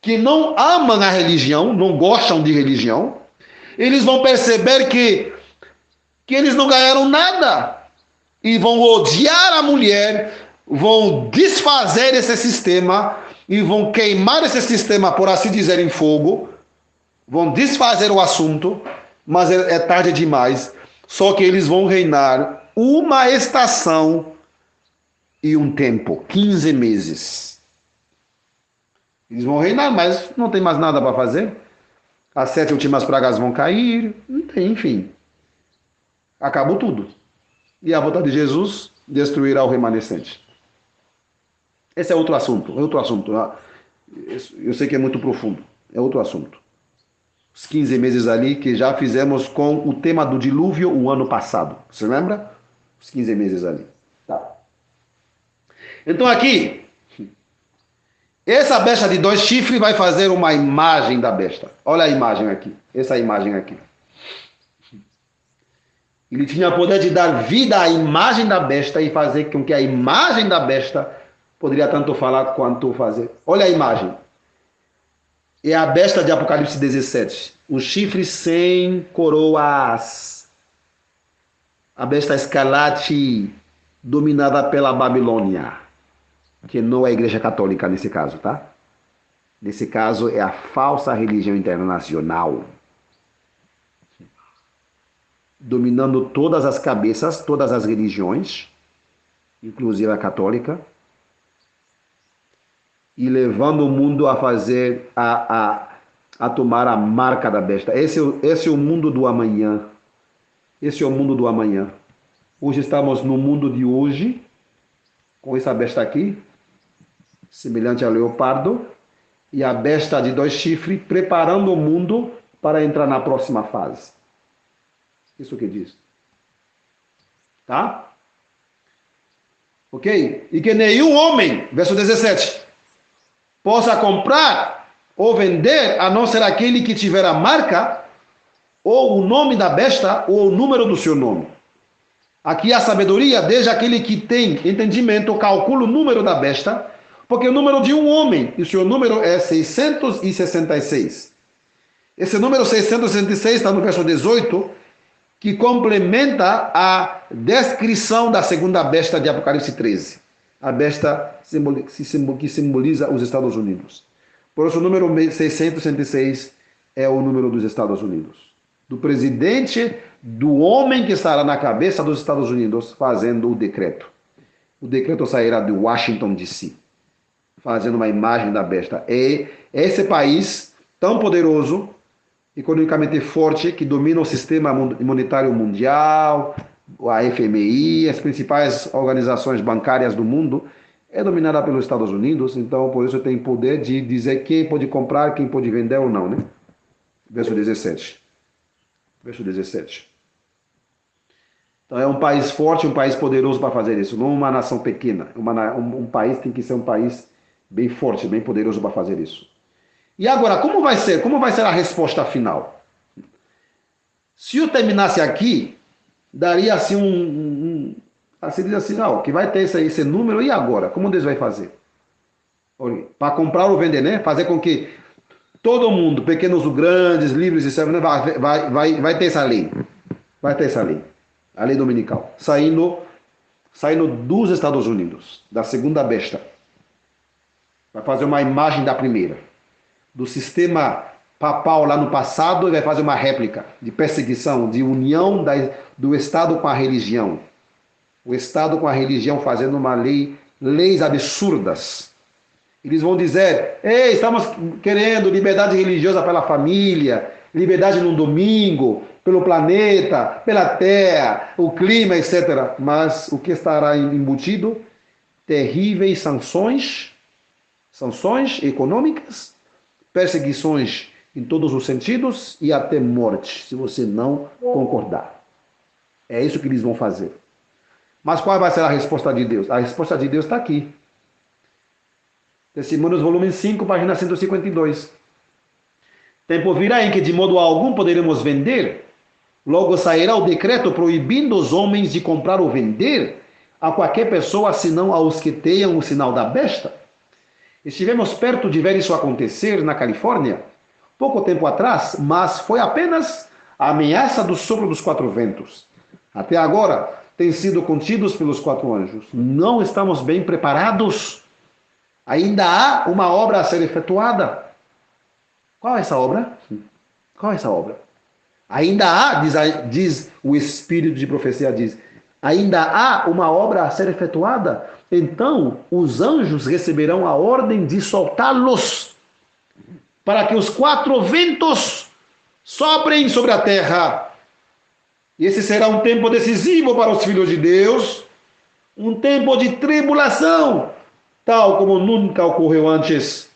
que não amam a religião, não gostam de religião, eles vão perceber que eles não ganharam nada e vão odiar a mulher, vão desfazer esse sistema e vão queimar esse sistema, por assim dizer, em fogo, vão desfazer o assunto, mas é tarde demais. Só que eles vão reinar uma estação e um tempo, 15 meses. Eles vão reinar, mas não tem mais nada para fazer. As 7 últimas pragas vão cair, não tem, enfim. Acabou tudo. E a volta de Jesus destruirá o remanescente. Esse é outro assunto, Eu sei que é muito profundo, é outro assunto. Os 15 meses ali que já fizemos com o tema do dilúvio o ano passado. Você lembra? Os 15 meses ali. Tá. Então aqui, essa besta de 2 chifres vai fazer uma imagem da besta. Olha a imagem aqui. Essa imagem aqui. Ele tinha poder de dar vida à imagem da besta e fazer com que a imagem da besta poderia tanto falar quanto fazer. Olha a imagem. É a besta de Apocalipse 17. Os chifres sem coroas. A besta escarlate dominada pela Babilônia. Que não é a Igreja Católica nesse caso, tá? Nesse caso é a falsa religião internacional. Dominando todas as cabeças, todas as religiões, inclusive a católica, e levando o mundo a fazer, a tomar a marca da besta. Esse é o mundo do amanhã. Esse é o mundo do amanhã. Hoje estamos no mundo de hoje, com essa besta aqui, semelhante ao leopardo, e a besta de 2 chifres, preparando o mundo para entrar na próxima fase. Isso que diz. Tá? Ok? E que nenhum homem, verso 17, possa comprar ou vender, a não ser aquele que tiver a marca, ou o nome da besta, ou o número do seu nome. Aqui a sabedoria, desde aquele que tem entendimento, calcula o número da besta, porque o número de um homem, e o seu número é 666. Esse número 666 está no verso 18, que complementa a descrição da segunda besta de Apocalipse 13. A besta que simboliza os Estados Unidos. Por isso o número 666 é o número dos Estados Unidos. Do presidente, do homem que estará na cabeça dos Estados Unidos fazendo o decreto. O decreto sairá de Washington, D.C., fazendo uma imagem da besta. É esse país tão poderoso, economicamente forte, que domina o sistema monetário mundial, a FMI, as principais organizações bancárias do mundo, é dominada pelos Estados Unidos, então por isso tem poder de dizer quem pode comprar, quem pode vender ou não, né? Verso 17. Verso 17. Então é um país forte, um país poderoso para fazer isso, não uma nação pequena. Um país tem que ser um país bem forte, bem poderoso para fazer isso. E agora, como vai ser? Como vai ser a resposta final? Se eu terminasse aqui, daria assim assim diz assim, não, que vai ter esse número, e agora? Como Deus vai fazer? Para comprar ou vender, né? Fazer com que todo mundo, pequenos ou grandes, livres e servos, né? Vai ter essa lei. Vai ter essa lei. A lei dominical. Saindo dos Estados Unidos, da segunda besta. Vai fazer uma imagem da primeira. Do sistema papal lá no passado, e vai fazer uma réplica de perseguição, de união do Estado com a religião. O Estado com a religião fazendo uma leis absurdas. Eles vão dizer, ei, estamos querendo liberdade religiosa pela família, liberdade no domingo, pelo planeta, pela terra, o clima, etc. Mas o que estará embutido? Terríveis sanções econômicas, perseguições em todos os sentidos e até morte, se você não concordar. É isso que eles vão fazer. Mas qual vai ser a resposta de Deus? A resposta de Deus está aqui. Testemunhos, volume 5, página 152. Tempo virá em que de modo algum poderemos vender, logo sairá o decreto proibindo os homens de comprar ou vender a qualquer pessoa, senão aos que tenham o sinal da besta. Estivemos perto de ver isso acontecer na Califórnia, pouco tempo atrás, mas foi apenas a ameaça do sopro dos 4 ventos. Até agora, têm sido contidos pelos 4 anjos. Não estamos bem preparados. Ainda há uma obra a ser efetuada. Qual é essa obra? Qual é essa obra? Ainda há, diz o Espírito de profecia, diz, ainda há uma obra a ser efetuada. Então, os anjos receberão a ordem de soltá-los, para que os 4 ventos soprem sobre a terra. Esse será um tempo decisivo para os filhos de Deus, um tempo de tribulação, tal como nunca ocorreu antes.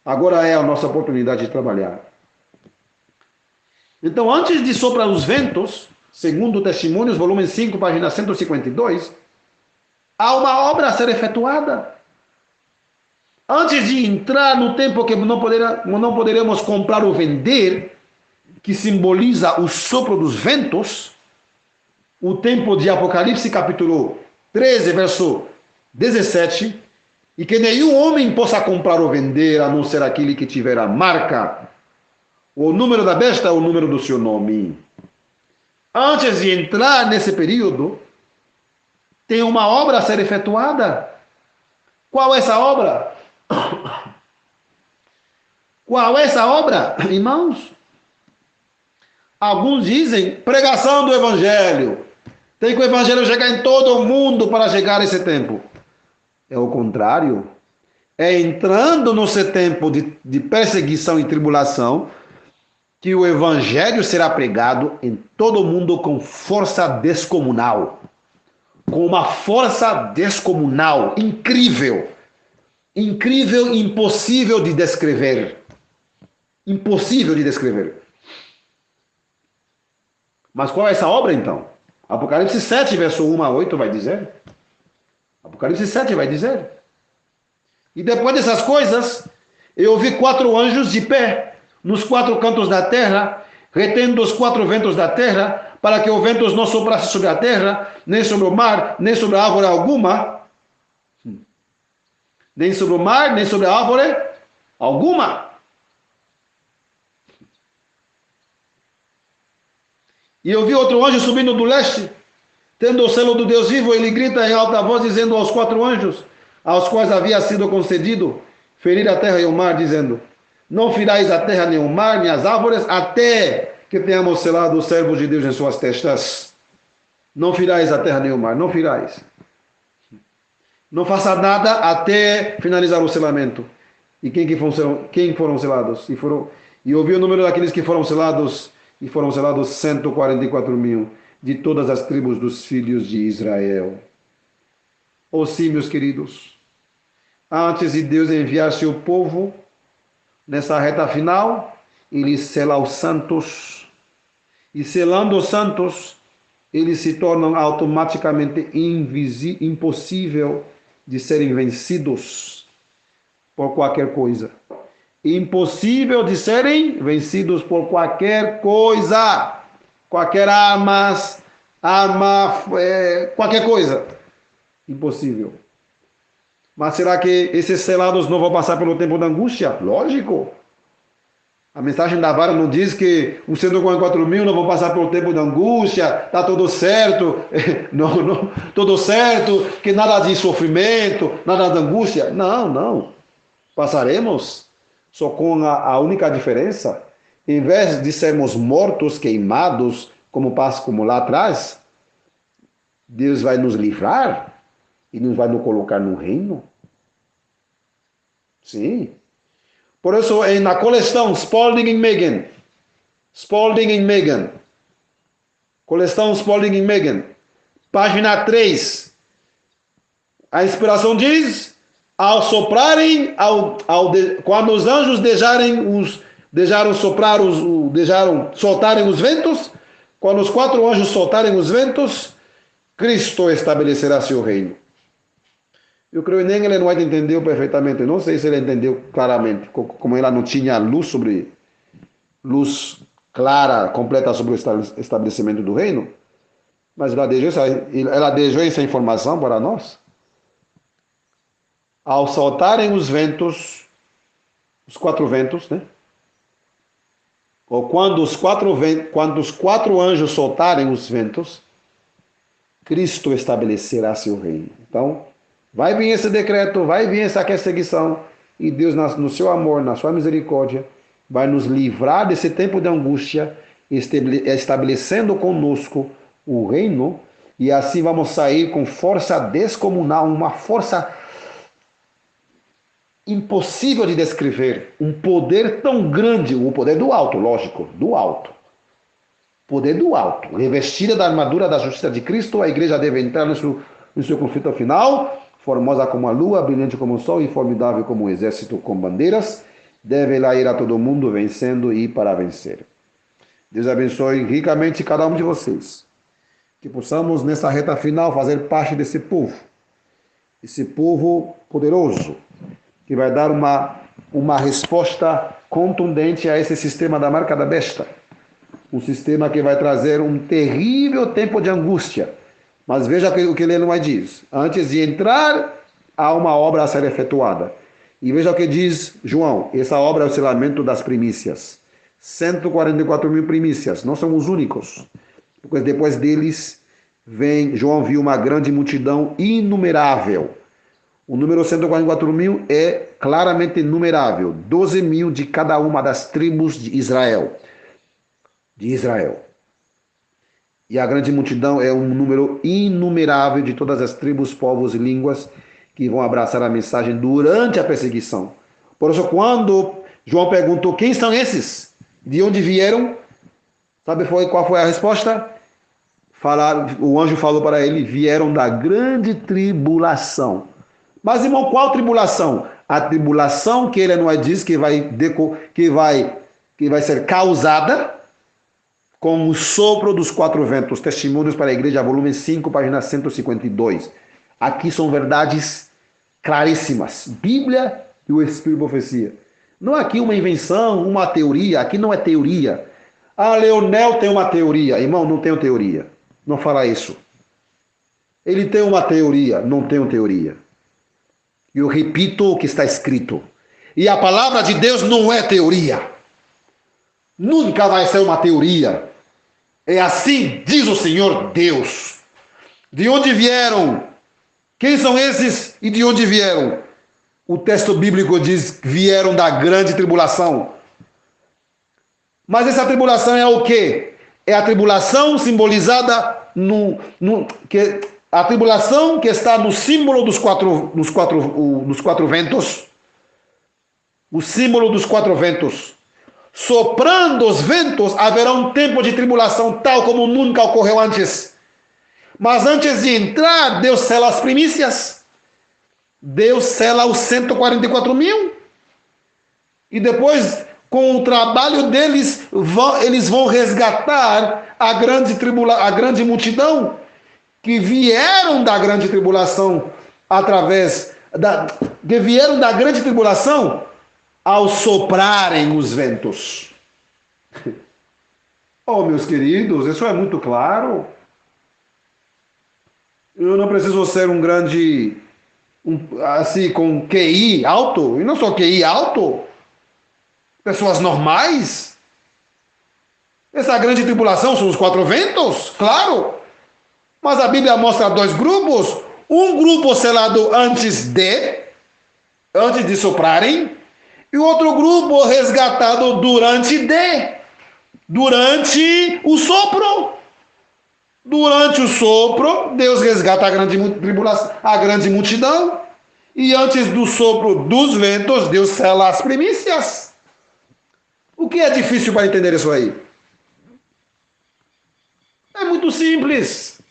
Agora é a nossa oportunidade de trabalhar. Então, antes de soprar os ventos, segundo Testemunhos, volume 5, página 152, há uma obra a ser efetuada. Antes de entrar no tempo que não poderemos comprar ou vender, que simboliza o sopro dos ventos, o tempo de Apocalipse, capítulo 13, verso 17, e que nenhum homem possa comprar ou vender, a não ser aquele que tiver a marca, o número da besta, o número do seu nome. Antes de entrar nesse período, tem uma obra a ser efetuada. Qual é essa obra? Qual é essa obra, irmãos? Alguns dizem pregação do Evangelho. Tem que o Evangelho chegar em todo o mundo para chegar a esse tempo. É o contrário. É entrando nesse tempo de perseguição e tribulação que o Evangelho será pregado em todo o mundo com força descomunal. Com uma força descomunal, incrível. Incrível e impossível de descrever. Impossível de descrever. Mas qual é essa obra então? Apocalipse 7, verso 1 a 8 vai dizer. Apocalipse 7 vai dizer. E depois dessas coisas, eu vi 4 anjos de pé nos 4 cantos da terra, retendo os 4 ventos da terra, para que o vento não soprasse sobre a terra, nem sobre o mar, nem sobre a árvore alguma. Nem sobre o mar, nem sobre a árvore alguma. E eu vi outro anjo subindo do leste, tendo o selo do Deus vivo. Ele grita em alta voz, dizendo aos 4 anjos, aos quais havia sido concedido ferir a terra e o mar, dizendo: não ferais a terra, nem o mar, nem as árvores, até que tenhamos selado os servos de Deus em suas testas. Não ferais a terra, nem o mar, não ferais. Não faça nada até finalizar o selamento. E quem foram selados? E ouvi o número daqueles que foram selados, e foram selados 144 mil, de todas as tribos dos filhos de Israel. Ou sim, meus queridos, antes de Deus enviar seu povo, nessa reta final, ele sela os santos. E selando os santos, eles se tornam automaticamente impossível de serem vencidos por qualquer coisa. impossível de serem vencidos por qualquer coisa, qualquer arma, qualquer coisa. Impossível. Mas será que esses selados não vão passar pelo tempo da angústia? Lógico. A mensagem da vara não diz que os 144.000 não vão passar pelo tempo da angústia, está tudo certo, não, tudo certo, que nada de sofrimento, nada de angústia. Não, não. Passaremos, só com a única diferença, em vez de sermos mortos, queimados, como lá atrás, Deus vai nos livrar e nos vai nos colocar no reino. Sim. Por isso, na coleção Spalding e Megan, coleção Spalding e Megan, página 3, a inspiração diz, ao soprarem, quando os anjos deixaram soltarem os ventos, quando os 4 anjos soltarem os ventos, Cristo estabelecerá seu reino. Eu creio que nem ele não entendeu perfeitamente. Não sei se ele entendeu claramente, como ela não tinha luz clara, completa sobre o estabelecimento do reino. Mas ela deixou essa informação para nós. Ao soltarem os ventos, os 4 ventos, né? Ou quando os 4 anjos soltarem os ventos, Cristo estabelecerá seu reino. Então, vai vir esse decreto, vai vir essa perseguição, e Deus, no seu amor, na sua misericórdia, vai nos livrar desse tempo de angústia, estabelecendo conosco o reino, e assim vamos sair com força descomunal, uma força impossível de descrever, um poder tão grande, o poder do alto, lógico, do alto. Poder do alto. Revestida da armadura da justiça de Cristo, a igreja deve entrar no seu conflito final, formosa como a lua, brilhante como o sol e formidável como um exército com bandeiras. Deve lá ir a todo mundo vencendo e para vencer. Deus abençoe ricamente cada um de vocês. Que possamos, nessa reta final, fazer parte desse povo. Esse povo poderoso, que vai dar uma resposta contundente a esse sistema da marca da besta. Um sistema que vai trazer um terrível tempo de angústia. Mas veja o que ele não diz. Antes de entrar, há uma obra a ser efetuada. E veja o que diz João. Essa obra é o selamento das primícias. 144.000 primícias. Não são os únicos. Porque depois deles, João viu uma grande multidão inumerável. O número 144.000 é claramente inumerável. 12.000 de cada uma das tribos de Israel. E a grande multidão é um número inumerável de todas as tribos, povos e línguas que vão abraçar a mensagem durante a perseguição. Por isso, quando João perguntou quem são esses, de onde vieram, sabe qual foi a resposta? O anjo falou para ele, vieram da grande tribulação. Mas, irmão, qual tribulação? A tribulação que ele não diz que vai ser causada com o sopro dos 4 ventos. Testemunhos para a Igreja, volume 5, página 152. Aqui são verdades claríssimas. Bíblia e o Espírito de Profecia. Não é aqui uma invenção, uma teoria. Aqui não é teoria. Leonel tem uma teoria. Irmão, não tenho teoria. Não fala isso. Ele tem uma teoria. Não tenho teoria. Eu repito o que está escrito. E a palavra de Deus não é teoria. Nunca vai ser uma teoria. É assim diz o Senhor Deus. De onde vieram? Quem são esses e de onde vieram? O texto bíblico diz que vieram da grande tribulação. Mas essa tribulação é o quê? É a tribulação simbolizada a tribulação que está no símbolo dos quatro ventos. O símbolo dos 4 ventos. Soprando os ventos, haverá um tempo de tribulação tal como nunca ocorreu antes. Mas antes de entrar, Deus sela as primícias. Deus sela os 144.000. E depois, com o trabalho deles, eles vão resgatar a grande multidão que vieram da grande tribulação ao soprarem os ventos. Oh, meus queridos, isso é muito claro. Eu não preciso ser um grande, assim, com QI alto, e não só QI alto, pessoas normais. Essa grande tribulação são os 4 ventos, claro. Mas a Bíblia mostra 2 grupos. Um grupo selado antes de soprarem, e outro grupo resgatado durante o sopro. Durante o sopro, Deus resgata a grande tribulação, a grande multidão. E antes do sopro dos ventos, Deus sela as primícias. O que é difícil para entender isso aí? É muito simples.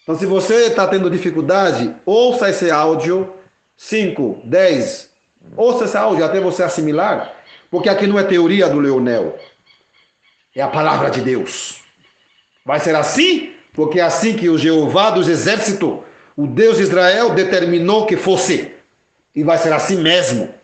Então, se você está tendo dificuldade, ouça esse áudio 5, 10. Ouça esse áudio até você assimilar. Porque aqui não é teoria do Leonel. É a palavra de Deus. Vai ser assim, porque é assim que o Jeová dos Exércitos, o Deus de Israel, determinou que fosse. E vai ser assim mesmo.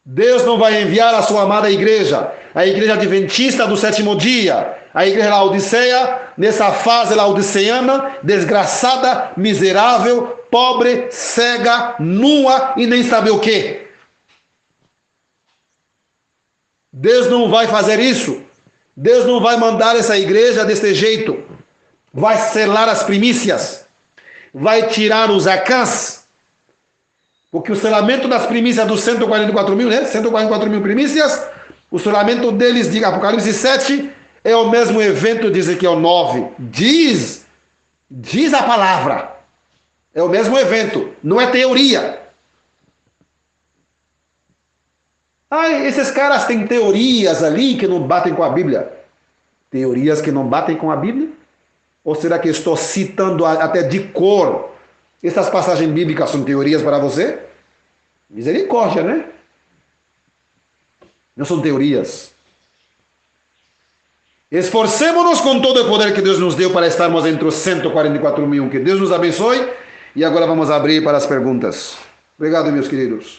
Deus não vai enviar a sua amada igreja, a igreja adventista do 7º dia, a igreja laodiceia, nessa fase laodiceana, desgraçada, miserável, pobre, cega, nua e nem sabe o quê. Deus não vai fazer isso. Deus não vai mandar essa igreja desse jeito. Vai selar as primícias. Vai tirar os acãs. Porque o selamento das primícias dos 144 mil, né? 144 mil primícias, o selamento deles de Apocalipse 7 é o mesmo evento de Ezequiel 9. Diz a palavra. É o mesmo evento. Não é teoria. Esses caras têm teorias ali que não batem com a Bíblia. Teorias que não batem com a Bíblia? Ou será que eu estou citando até de cor? Essas passagens bíblicas são teorias para você? Misericórdia, né? Não são teorias. Esforcemos-nos com todo o poder que Deus nos deu para estarmos entre os 144 mil. Que Deus nos abençoe. E agora vamos abrir para as perguntas. Obrigado, meus queridos.